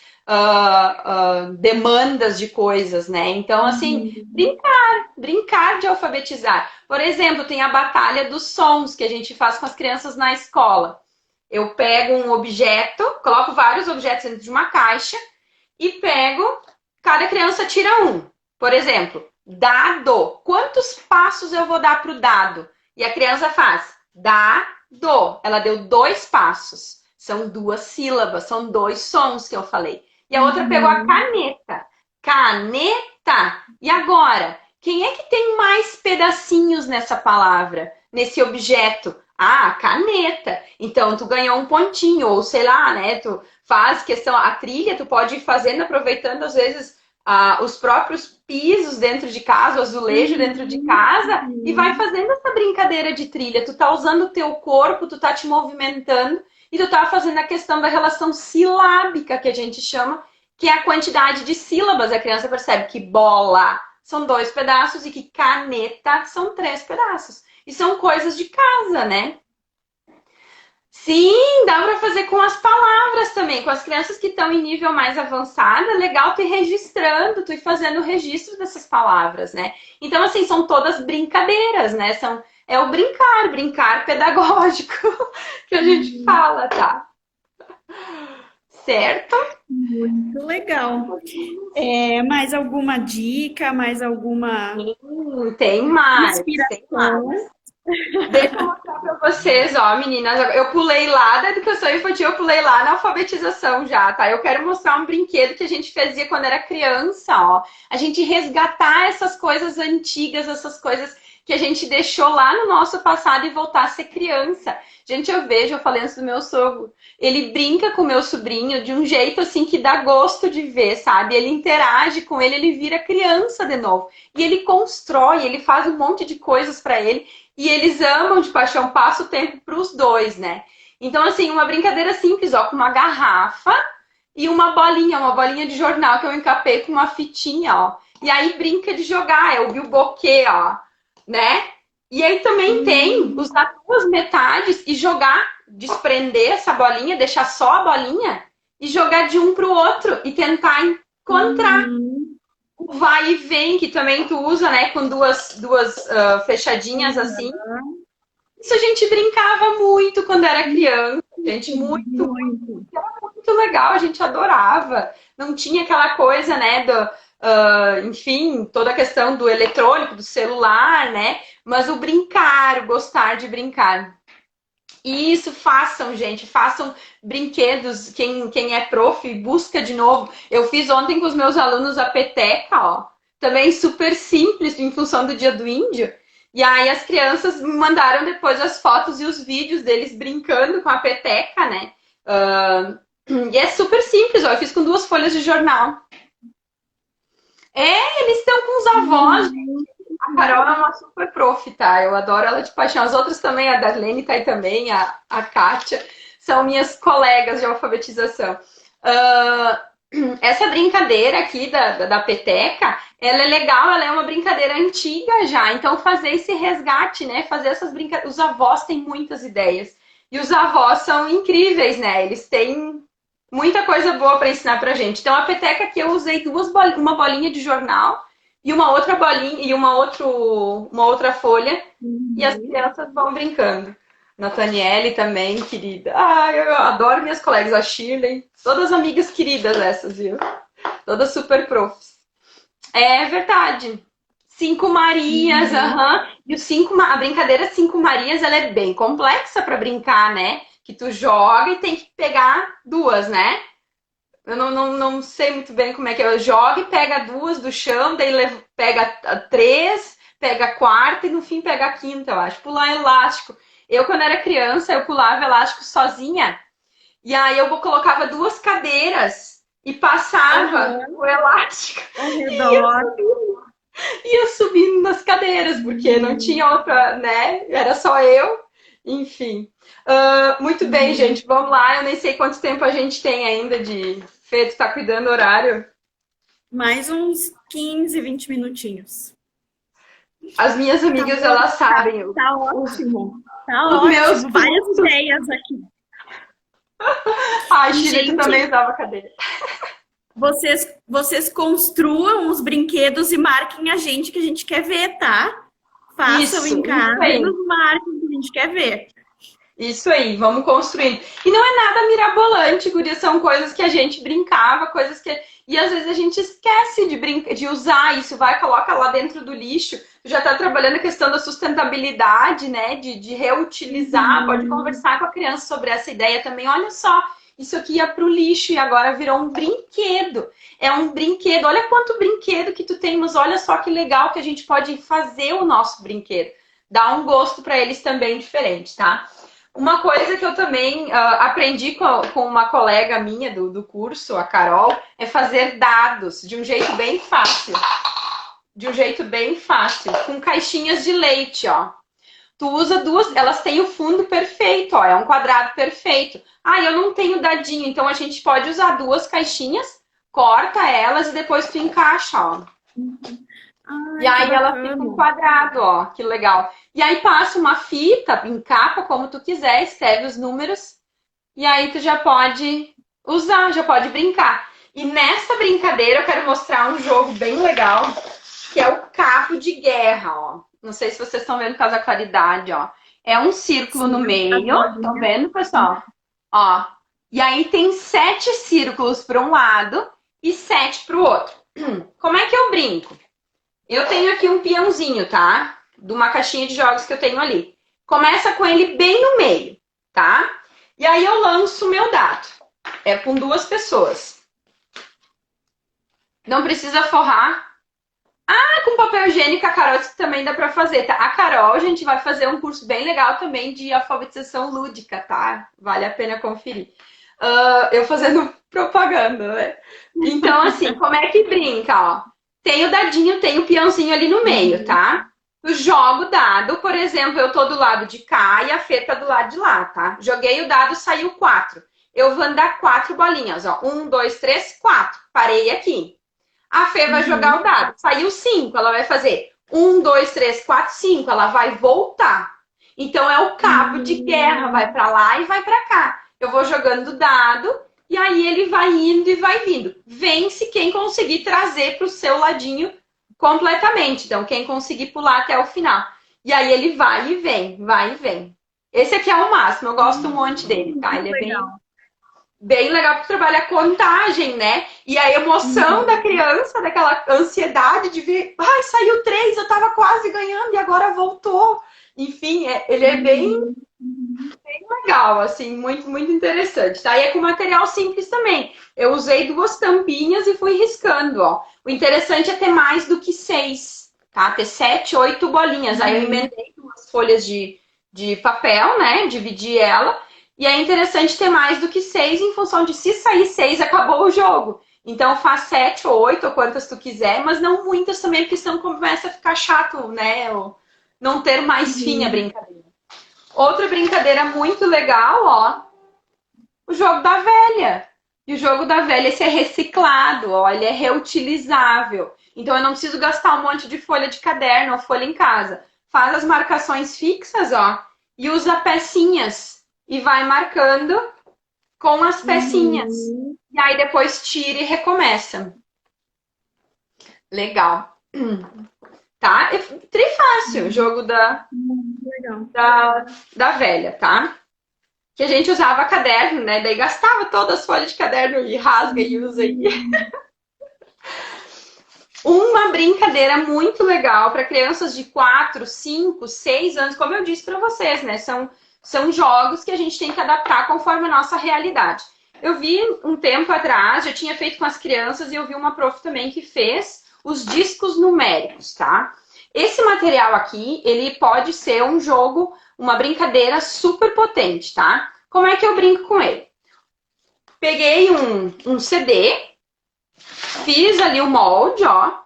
demandas de coisas, né? Então, assim, brincar de alfabetizar. Por exemplo, tem a batalha dos sons que a gente faz com as crianças na escola. Eu pego um objeto, coloco vários objetos dentro de uma caixa e pego, cada criança tira um. Por exemplo, dado. Quantos passos eu vou dar para o dado? E a criança faz dado. Ela deu 2 passos. São 2 sílabas, são 2 sons que eu falei. E a outra pegou a caneta. Caneta. E agora? Quem é que tem mais pedacinhos nessa palavra? Nesse objeto? Ah, caneta. Então, tu ganhou um pontinho, ou sei lá, né? Tu faz questão, a trilha, tu pode ir fazendo, aproveitando, às vezes, os próprios pisos dentro de casa, o azulejo dentro de casa, e vai fazendo essa brincadeira de trilha. Tu tá usando o teu corpo, tu tá te movimentando, e tu tá fazendo a questão da relação silábica, que a gente chama, que é a quantidade de sílabas. A criança percebe que bola são 2 pedaços e que caneta são 3 pedaços. E são coisas de casa, né? Sim, dá para fazer com as palavras também. Com as crianças que estão em nível mais avançado, é legal tu ir registrando, tu ir fazendo o registro dessas palavras, né? Então, assim, são todas brincadeiras, né? É o brincar, brincar pedagógico que a gente fala, tá? Certo? Muito legal. Mais alguma dica, mais alguma Tem mais, tem inspiração? mais. Deixa eu mostrar pra vocês, ó, meninas. Eu pulei lá da educação infantil, eu pulei lá na alfabetização já, tá? Eu quero mostrar um brinquedo que a gente fazia quando era criança, ó. A gente resgatar essas coisas antigas, essas coisas que a gente deixou lá no nosso passado e voltar a ser criança. Gente, eu falei antes do meu sogro, ele brinca com o meu sobrinho de um jeito assim que dá gosto de ver, sabe? Ele interage com ele vira criança de novo. E ele constrói, ele faz um monte de coisas pra ele. E eles amam de paixão, passa o tempo para os dois, né? Então, assim, uma brincadeira simples, ó, com uma garrafa e uma bolinha de jornal que eu encapei com uma fitinha, ó. E aí brinca de jogar, é o bilboquê, ó, né? E aí também tem usar 2 metades e jogar, desprender essa bolinha, deixar só a bolinha e jogar de um para o outro e tentar encontrar. Vai e vem, que também tu usa, né, com duas fechadinhas assim. Isso a gente brincava muito quando era criança, gente, muito legal, a gente adorava. Não tinha aquela coisa, né, enfim, toda a questão do eletrônico, do celular, né, mas o brincar, o gostar de brincar. E isso, façam, gente, façam brinquedos. Quem é prof, busca de novo. Eu fiz ontem com os meus alunos a peteca, ó. Também super simples, em função do Dia do Índio. E aí as crianças me mandaram depois as fotos e os vídeos deles brincando com a peteca, né? E é super simples, ó. Eu fiz com 2 folhas de jornal. Eles estão com os avós, gente. A Carol é uma super prof, tá? Eu adoro ela de paixão. As outras também, a Darlene tá aí também, a Kátia, são minhas colegas de alfabetização. Essa brincadeira aqui da peteca, ela é legal, ela é uma brincadeira antiga já. Então, fazer esse resgate, né? Fazer essas brincadeiras. Os avós têm muitas ideias. E os avós são incríveis, né? Eles têm muita coisa boa para ensinar pra gente. Então, a peteca aqui eu usei uma bolinha de jornal e uma outra bolinha e uma outra folha, e as crianças vão brincando. Nathaniele também, querida. Eu adoro minhas colegas, a Shirley, todas amigas queridas essas, viu? Todas super profs. É verdade. 5 Marias, E a brincadeira 5 Marias, ela é bem complexa para brincar, né? Que tu joga e tem que pegar 2, né? Eu não sei muito bem como é que é. Eu jogo e pega 2 do chão, daí pega 3, pega a 4 e no fim pega a 5ª, eu acho. Pular elástico. Eu, quando era criança, eu pulava elástico sozinha. E aí eu colocava 2 cadeiras e passava o elástico. Ia subindo nas cadeiras, porque não tinha outra, né? Era só eu. Enfim. Muito bem, gente. Vamos lá. Eu nem sei quanto tempo a gente tem ainda de... Fê, tu tá cuidando do horário? Mais uns 15, 20 minutinhos. As minhas amigas, elas sabem. Tá ótimo. Tá ótimo. Meus várias ideias aqui. A Chile também usava cadeira. Vocês construam os brinquedos e marquem a gente que a gente quer ver, tá? Façam em casa e nos marquem que a gente quer ver. Isso aí, vamos construindo. E não é nada mirabolante, guria, são coisas que a gente brincava, coisas que... E às vezes a gente esquece de usar isso, coloca lá dentro do lixo. Tu já tá trabalhando a questão da sustentabilidade, né? De reutilizar, pode conversar com a criança sobre essa ideia também. Olha só, isso aqui ia pro lixo e agora virou um brinquedo. É um brinquedo, olha quanto brinquedo que tu tem, mas olha só que legal que a gente pode fazer o nosso brinquedo. Dá um gosto para eles também diferente, tá? Uma coisa que eu também aprendi com uma colega minha do curso, a Carol, é fazer dados de um jeito bem fácil. De um jeito bem fácil, com caixinhas de leite, ó. Tu usa 2, elas têm o fundo perfeito, ó, é um quadrado perfeito. Eu não tenho dadinho, então a gente pode usar 2 caixinhas, corta elas e depois tu encaixa, ó. E Ai, que aí ela fica um bacana. quadrado, ó, que legal. E aí passa uma fita, encapa como tu quiser, escreve os números e aí tu já pode usar, já pode brincar. E nessa brincadeira eu quero mostrar um jogo bem legal, que é o cabo de guerra, ó. Não sei se vocês estão vendo por causa da claridade, ó. É um círculo no Sim, as meio, estão bolinhas. vendo, pessoal? Ó. E aí tem 7 círculos para um lado e 7 para o outro. Como é que eu brinco? Eu tenho aqui um peãozinho, tá? De uma caixinha de jogos que eu tenho ali. Começa com ele bem no meio, tá? E aí eu lanço o meu dado. É com 2 pessoas. Não precisa forrar. Ah, com papel higiênico, a Carol disse que também dá pra fazer, tá? A Carol, a gente vai fazer um curso bem legal também de alfabetização lúdica, tá? Vale a pena conferir. Eu fazendo propaganda, né? Então, assim, como é que brinca, ó? Tem o dadinho, tem o peãozinho ali no meio, Uhum. tá? Eu jogo o dado, por exemplo, eu tô do lado de cá e a Fê tá do lado de lá, tá? Joguei o dado, saiu 4. Eu vou andar 4 bolinhas, ó. 1, 2, 3, 4. Parei aqui. A Fê vai jogar o Uhum. dado. Saiu 5, ela vai fazer 1, 2, 3, 4, 5. Ela vai voltar. Então é o cabo de guerra, vai Uhum. para lá e vai para cá. Eu vou jogando o dado e aí ele vai indo e vai vindo. Vence quem conseguir trazer para o seu ladinho completamente. Então, quem conseguir pular até o final. E aí ele vai e vem, vai e vem. Esse aqui é o máximo, eu gosto um monte dele, tá? Muito Ele é bem, legal. bem legal porque trabalha a contagem, né? E a emoção da Uhum. criança, daquela ansiedade de ver, ai, saiu 3, eu tava quase ganhando e agora voltou. Enfim, ele é bem Uhum. Uhum. legal, assim, muito, muito interessante, tá? E é com material simples também. Eu usei 2 tampinhas e fui riscando, ó. O interessante é ter mais do que 6, tá? Ter 7, 8 bolinhas. Aí eu Uhum. emendei umas folhas de papel, né? Dividi ela. E é interessante ter mais do que 6 em função de se sair 6, acabou o jogo. Então faz 7 ou 8, ou quantas tu quiser, mas não muitas também, porque senão começa a ficar chato, né? Ou não ter mais fim a Uhum. brincadeira. Outra brincadeira muito legal, ó, o jogo da velha. E o jogo da velha, esse é reciclado, ó, ele é reutilizável. Então eu não preciso gastar um monte de folha de caderno ou folha em casa. Faz as marcações fixas, ó, e usa pecinhas e vai marcando com as pecinhas. Uhum. E aí depois tira e recomeça. Legal. Tá? Trifácil, o jogo Legal. da velha, tá? Que a gente usava caderno, né? Daí gastava todas as folhas de caderno e rasga e usa aí. Uhum. Uma brincadeira muito legal para crianças de 4, 5, 6 anos, como eu disse para vocês, né? São jogos que a gente tem que adaptar conforme a nossa realidade. Eu vi um tempo atrás, já tinha feito com as crianças e eu vi uma prof também que fez os discos numéricos, tá? Esse material aqui, ele pode ser um jogo, uma brincadeira super potente, tá? Como é que eu brinco com ele? Peguei um CD, fiz ali o molde, ó.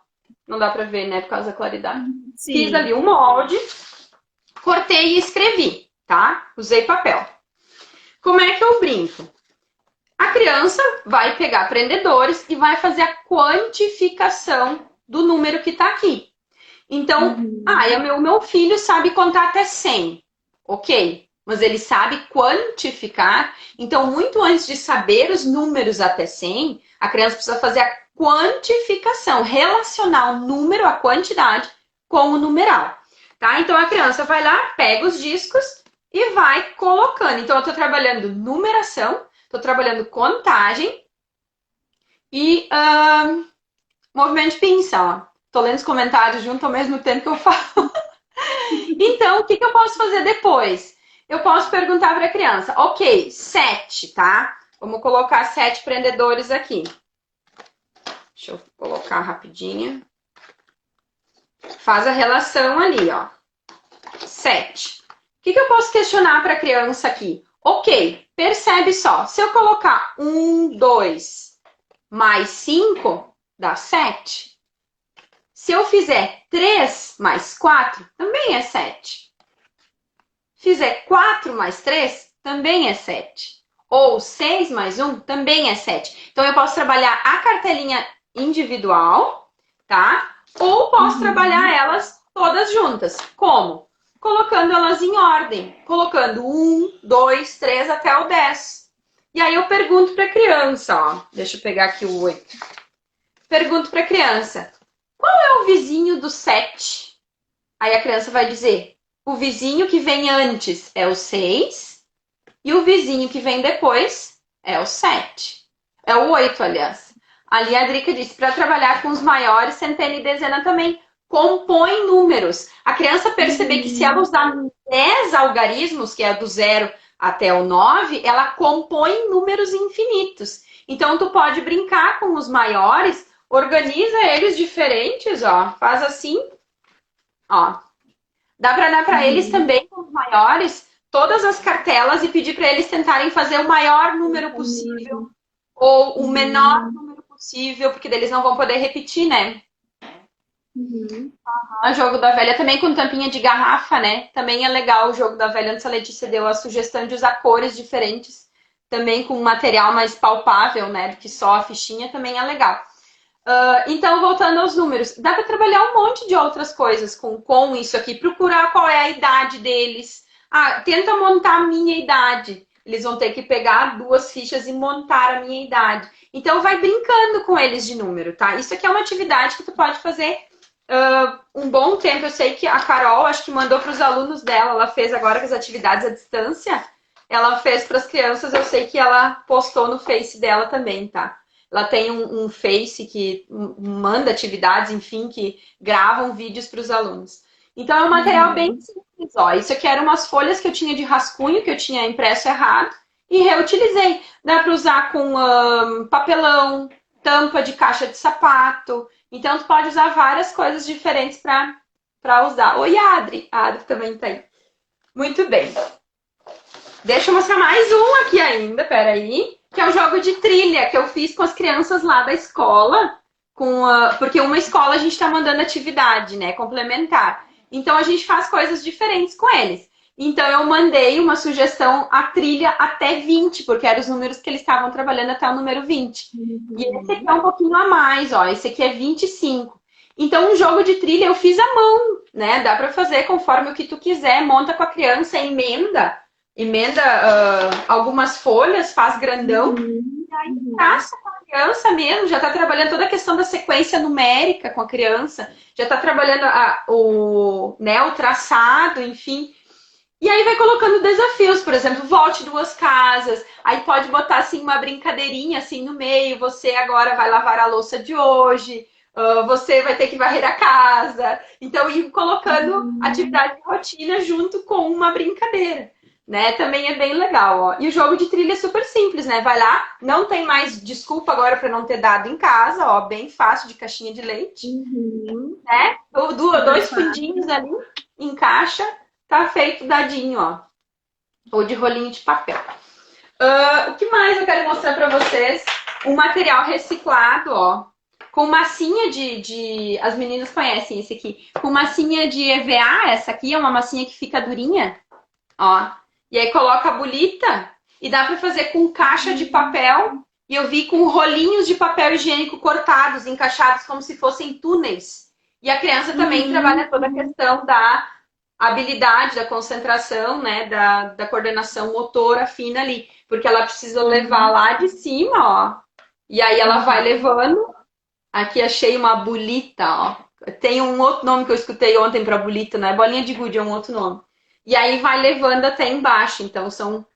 Não dá pra ver, né, por causa da claridade. Fiz Sim. ali o molde, cortei e escrevi, tá? Usei papel. Como é que eu brinco? A criança vai pegar prendedores e vai fazer a quantificação do número que tá aqui. Então, Uhum. o meu filho sabe contar até 100. Ok, mas ele sabe quantificar. Então, muito antes de saber os números até 100, a criança precisa fazer a quantificação, relacionar o número, a quantidade, com o numeral. Tá? Então, a criança vai lá, pega os discos e vai colocando. Então, eu estou trabalhando numeração, estou trabalhando contagem e movimento de pinça. Estou lendo os comentários junto ao mesmo tempo que eu falo. Então, o que eu posso fazer depois? Eu posso perguntar para a criança, ok, 7, tá? Vamos colocar 7 prendedores aqui. Deixa eu colocar rapidinho. Faz a relação ali, ó. 7. O que eu posso questionar para a criança aqui? Ok, percebe só. Se eu colocar 1, 2 mais 5, dá 7. Se eu fizer 3 mais 4, também é 7. Fizer 4 mais 3, também é 7. Ou 6 mais 1, também é 7. Então, eu posso trabalhar a cartelinha individual, tá? Ou posso trabalhar elas todas juntas. Como? Colocando elas em ordem. Colocando 1, 2, 3 até o 10. E aí eu pergunto para a criança, ó. Deixa eu pegar aqui o 8. Pergunto para a criança, qual é o vizinho do 7? Aí a criança vai dizer, o vizinho que vem antes é o 6 e o vizinho que vem depois é o 7. É o 8, aliás. Ali a Drica disse, para trabalhar com os maiores, centena e dezena também. Compõe números. A criança perceber que se ela usar 10 algarismos, que é do 0 até o 9, ela compõe números infinitos. Então, tu pode brincar com os maiores, organiza eles diferentes, ó. Faz assim, ó. Dá para dar para eles também, com os maiores, todas as cartelas e pedir para eles tentarem fazer o maior número possível ou o menor número possível, porque eles não vão poder repetir, né? O jogo da velha também com tampinha de garrafa, né? Também é legal o jogo da velha. Antes a Letícia deu a sugestão de usar cores diferentes, também com um material mais palpável, né? Do que só a fichinha, também é legal. Então, voltando aos números, dá para trabalhar um monte de outras coisas com isso aqui. Procurar qual é a idade deles. Tenta montar a minha idade. Eles vão ter que pegar 2 fichas e montar a minha idade. Então, vai brincando com eles de número, tá? Isso aqui é uma atividade que tu pode fazer um bom tempo. Eu sei que a Carol, acho que mandou para os alunos dela, ela fez agora com as atividades à distância, ela fez para as crianças, eu sei que ela postou no Face dela também, tá? Ela tem um Face que manda atividades, enfim, que gravam vídeos para os alunos. Então, é um material bem simples, ó. Isso aqui eram umas folhas que eu tinha de rascunho, que eu tinha impresso errado, e reutilizei. Dá para usar com papelão, tampa de caixa de sapato. Então, tu pode usar várias coisas diferentes para usar. Oi, Adri. A Adri também tem. Muito bem. Deixa eu mostrar mais um aqui ainda, peraí. Que é o jogo de trilha que eu fiz com as crianças lá da escola. Porque uma escola a gente está mandando atividade, né? Complementar. Então, a gente faz coisas diferentes com eles. Então, eu mandei uma sugestão a trilha até 20, porque eram os números que eles estavam trabalhando até o número 20. E esse aqui é um pouquinho a mais, ó. Esse aqui é 25. Então, um jogo de trilha eu fiz à mão, né? Dá para fazer conforme o que tu quiser. Monta com a criança, emenda algumas folhas, faz grandão. E aí, traça com a criança mesmo. Já está trabalhando toda a questão da sequência numérica com a criança. Já está trabalhando o traçado, enfim. E aí vai colocando desafios, por exemplo, volte 2 casas, aí pode botar assim uma brincadeirinha assim no meio, você agora vai lavar a louça de hoje, você vai ter que varrer a casa. Então, ir colocando atividade de rotina junto com uma brincadeira, né? Também é bem legal, ó. E o jogo de trilha é super simples, né? Vai lá, não tem mais desculpa agora para não ter dado em casa, ó, bem fácil, de caixinha de leite, né? 2 fundinhos ali, encaixa. Tá feito dadinho, ó. Ou de rolinho de papel. O que mais eu quero mostrar pra vocês? Um material reciclado, ó. Com massinha As meninas conhecem esse aqui. Com massinha de EVA, essa aqui é uma massinha que fica durinha. Ó. E aí coloca a bolita. E dá pra fazer com caixa de papel. E eu vi com rolinhos de papel higiênico cortados, encaixados como se fossem túneis. E a criança também trabalha toda a questão da habilidade, da concentração, né, da coordenação motora fina ali, porque ela precisa levar lá de cima, ó, e aí ela vai levando. Aqui achei uma bolita, ó, tem um outro nome que eu escutei ontem para bolita, não é bolinha de gude, é um outro nome, e aí vai levando até embaixo. Então são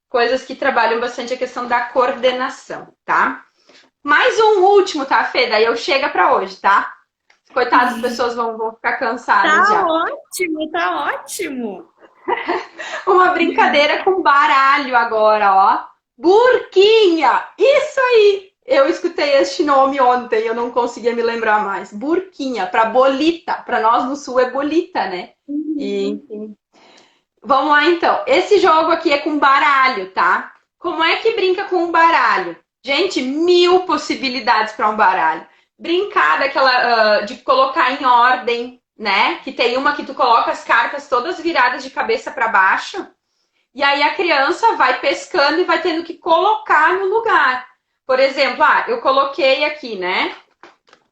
coisas que trabalham bastante a questão da coordenação, tá? Mais um último, tá, Fê? Daí eu chego para hoje, tá? Coitadas, as pessoas vão ficar cansadas já. Tá ótimo. Uma brincadeira com baralho agora, ó. Burquinha! Isso aí! Eu escutei este nome ontem, eu não conseguia me lembrar mais. Burquinha, para bolita. Para nós no sul é bolita, né? E, enfim. Vamos lá, então. Esse jogo aqui é com baralho, tá? Como é que brinca com um baralho? Gente, 1000 possibilidades para um baralho. Brincar de colocar em ordem, né? Que tem uma que tu coloca as cartas todas viradas de cabeça para baixo. E aí a criança vai pescando e vai tendo que colocar no lugar. Por exemplo, eu coloquei aqui, né?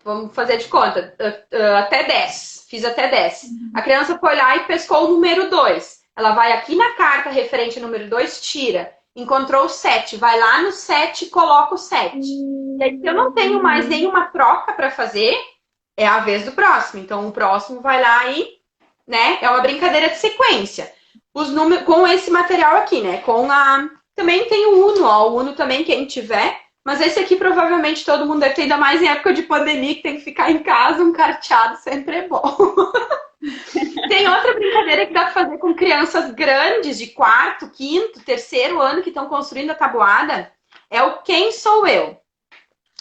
vamos fazer de conta, até 10. Fiz até 10. A criança foi lá e pescou o número 2. Ela vai aqui na carta referente ao número 2, tira. Encontrou o 7. Vai lá no 7 e coloca o 7. E aí, se eu não tenho mais nenhuma troca para fazer, é a vez do próximo. Então, o próximo vai lá e, né? É uma brincadeira de sequência. Os números, com esse material aqui, né? Também tem o Uno, ó. O Uno também, quem tiver. Mas esse aqui, provavelmente, todo mundo deve ter, ainda mais em época de pandemia, que tem que ficar em casa, um carteado sempre é bom. Tem outra brincadeira que dá para fazer com crianças grandes, de quarto, quinto, terceiro ano, que estão construindo a tabuada. É o Quem Sou Eu?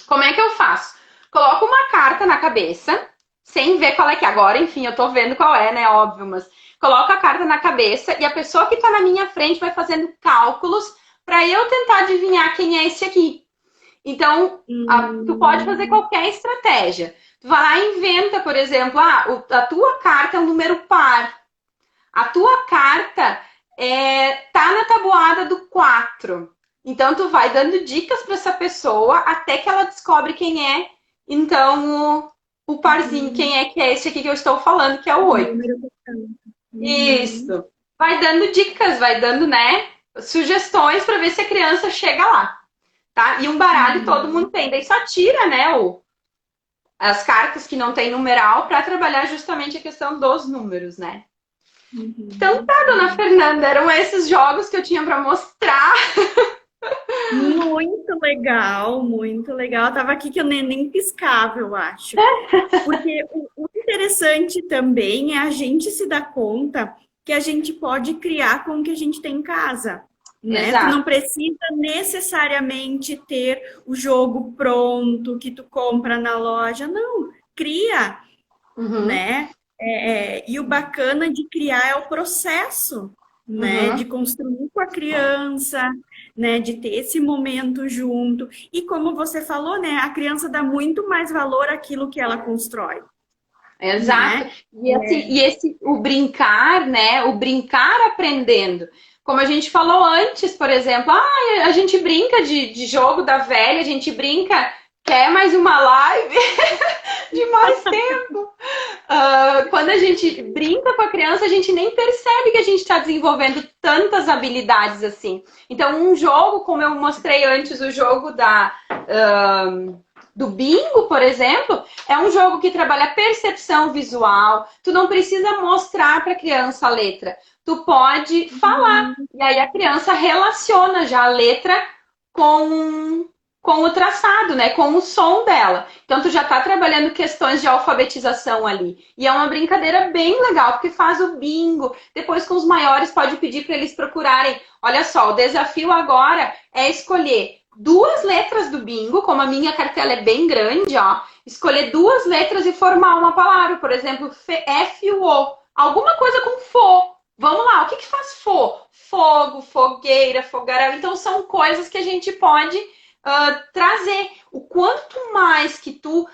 Como é que eu faço? Coloco uma carta na cabeça, sem ver qual é que é. Agora, enfim, eu tô vendo qual é, né? Óbvio, mas coloco a carta na cabeça e a pessoa que tá na minha frente vai fazendo cálculos para eu tentar adivinhar quem é esse aqui. Então, tu pode fazer qualquer estratégia. Tu vai lá e inventa, por exemplo, a tua carta é um número par. A tua carta tá na tabuada do 4. Então, tu vai dando dicas para essa pessoa até que ela descobre quem é. Então, o parzinho, quem é que é esse aqui que eu estou falando, que é o 8. Isso. Vai dando dicas, vai dando, né, sugestões para ver se a criança chega lá. Tá? E um baralho todo mundo tem. Daí só tira, né, as cartas que não tem numeral para trabalhar justamente a questão dos números, né? Então tá, dona Fernanda, eram esses jogos que eu tinha para mostrar. Muito legal, muito legal. Eu tava aqui que eu nem piscava, eu acho. Porque o interessante também é a gente se dar conta que a gente pode criar com o que a gente tem em casa. Né? Tu não precisa necessariamente ter o jogo pronto que tu compra na loja. Não, cria, né? E o bacana de criar é o processo, né? De construir com a criança, né? De ter esse momento junto. E como você falou, né? A criança dá muito mais valor àquilo que ela constrói. Exato. Né? O brincar, né? O brincar aprendendo. Como a gente falou antes, por exemplo, a gente brinca de jogo da velha, a gente brinca, quer mais uma live de mais tempo. Quando a gente brinca com a criança, a gente nem percebe que a gente está desenvolvendo tantas habilidades assim. Então, um jogo, como eu mostrei antes, o jogo do bingo, por exemplo, é um jogo que trabalha percepção visual. Tu não precisa mostrar para a criança a letra. Tu pode falar. E aí a criança relaciona já a letra com o traçado, né? Com o som dela. Então, tu já está trabalhando questões de alfabetização ali. E é uma brincadeira bem legal, porque faz o bingo. Depois, com os maiores, pode pedir para eles procurarem. Olha só, o desafio agora é escolher 2 letras do bingo, como a minha cartela é bem grande, ó. Escolher 2 letras e formar uma palavra. Por exemplo, F-U-O. Alguma coisa com fo. Vamos lá, o que faz fo? Fogo, fogueira, fogaréu. Então, são coisas que a gente pode trazer. O quanto mais que tu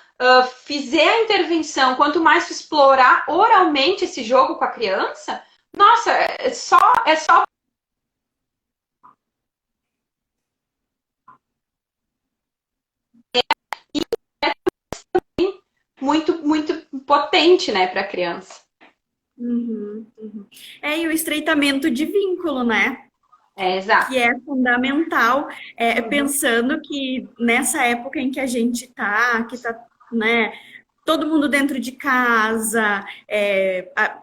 fizer a intervenção, quanto mais tu explorar oralmente esse jogo com a criança, nossa, é só muito, muito potente, né, para a criança. E o estreitamento de vínculo, né? Exato. Que é fundamental, pensando que nessa época em que a gente tá, que tá, né, todo mundo dentro de casa,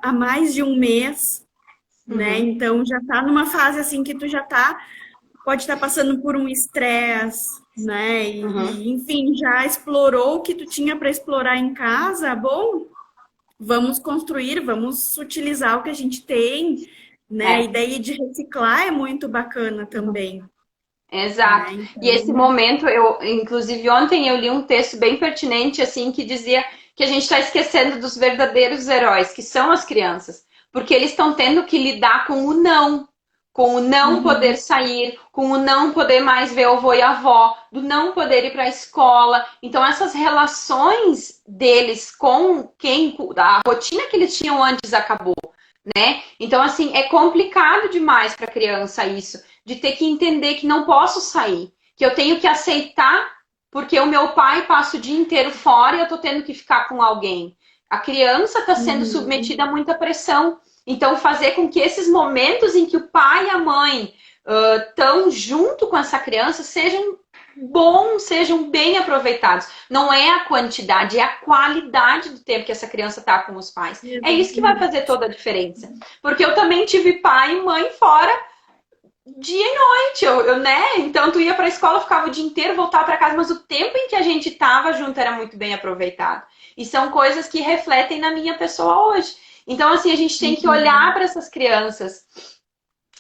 há mais de um mês, né? Então já tá numa fase assim que tu já pode estar passando por um estresse, né? E, enfim, já explorou o que tu tinha para explorar em casa, bom, vamos construir, vamos utilizar o que a gente tem, né? A ideia de reciclar é muito bacana também. Exato. Né? Então... E esse momento, inclusive ontem eu li um texto bem pertinente, assim, que dizia que a gente está esquecendo dos verdadeiros heróis, que são as crianças, porque eles estão tendo que lidar com o não poder sair, com o não poder mais ver o avô e a avó, do não poder ir para a escola. Então, essas relações deles com a rotina que eles tinham antes acabou, né? Então, assim, é complicado demais para a criança isso, de ter que entender que não posso sair, que eu tenho que aceitar porque o meu pai passa o dia inteiro fora e eu tô tendo que ficar com alguém. A criança está sendo submetida a muita pressão. Então, fazer com que esses momentos em que o pai e a mãe estão junto com essa criança sejam bons, sejam bem aproveitados. Não é a quantidade, é a qualidade do tempo que essa criança está com os pais. É isso que vai fazer toda a diferença. Porque eu também tive pai e mãe fora dia e noite, né? Então tu ia para a escola, ficava o dia inteiro, voltava para casa, mas o tempo em que a gente estava junto era muito bem aproveitado. E são coisas que refletem na minha pessoa hoje. Então, assim, a gente tem que olhar para essas crianças.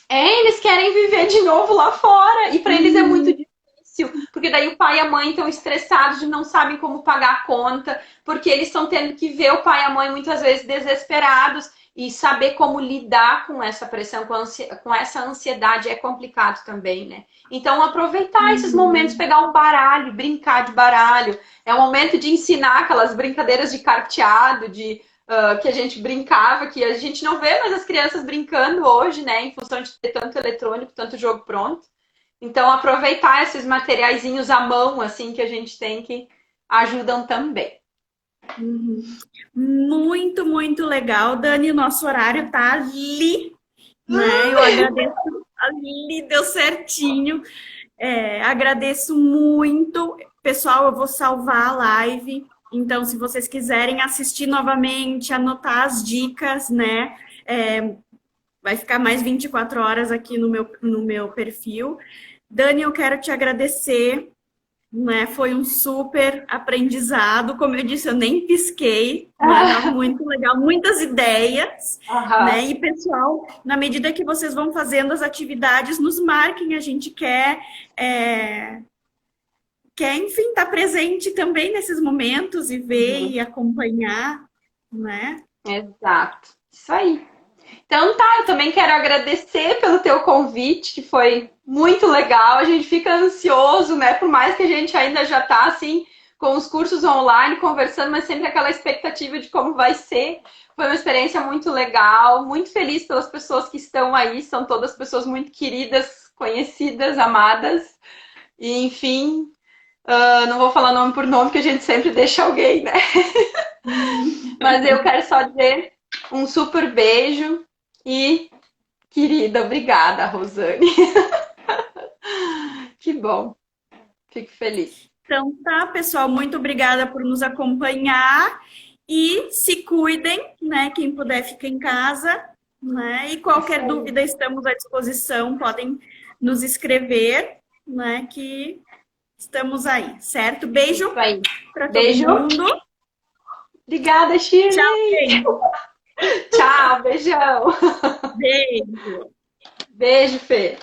Eles querem viver de novo lá fora. E para eles é muito difícil. Porque daí o pai e a mãe estão estressados e não sabem como pagar a conta. Porque eles estão tendo que ver o pai e a mãe muitas vezes desesperados. E saber como lidar com essa pressão, com essa ansiedade é complicado também, né? Então, aproveitar esses momentos, pegar um baralho, brincar de baralho. É o momento de ensinar aquelas brincadeiras de carteado, que a gente brincava, que a gente não vê mais as crianças brincando hoje, né? Em função de ter tanto eletrônico, tanto jogo pronto. Então, aproveitar esses materiaizinhos à mão, assim, que a gente tem, que ajudam também. Muito, muito legal, Dani. O nosso horário tá ali, né? Eu agradeço, ali deu certinho. Agradeço muito. Pessoal, eu vou salvar a live. Então, se vocês quiserem assistir novamente, anotar as dicas, né? Vai ficar mais 24 horas aqui no meu perfil. Dani, eu quero te agradecer. Né? Foi um super aprendizado, como eu disse, eu nem pisquei, né? Muito legal, muitas ideias, né? E pessoal, na medida que vocês vão fazendo as atividades, nos marquem, a gente quer enfim, estar presente também nesses momentos e ver e acompanhar, né? Exato, isso aí. Então tá, eu também quero agradecer pelo teu convite, que foi muito legal. A gente fica ansioso, né? Por mais que a gente ainda já tá assim, com os cursos online, conversando, mas sempre aquela expectativa de como vai ser. Foi uma experiência muito legal, muito feliz pelas pessoas que estão aí, são todas pessoas muito queridas, conhecidas, amadas. E, enfim, não vou falar nome por nome, que a gente sempre deixa alguém, né? Mas eu quero só dizer um super beijo e, querida, obrigada, Rosane. Que bom. Fico feliz. Então tá, pessoal, muito obrigada por nos acompanhar e se cuidem, né? Quem puder fica em casa, né? E qualquer dúvida estamos à disposição, podem nos escrever, né? Que estamos aí, certo? Beijo para todo mundo. Obrigada, Shirley. Tchau, Tchau, beijão. Beijo. Beijo, Fê.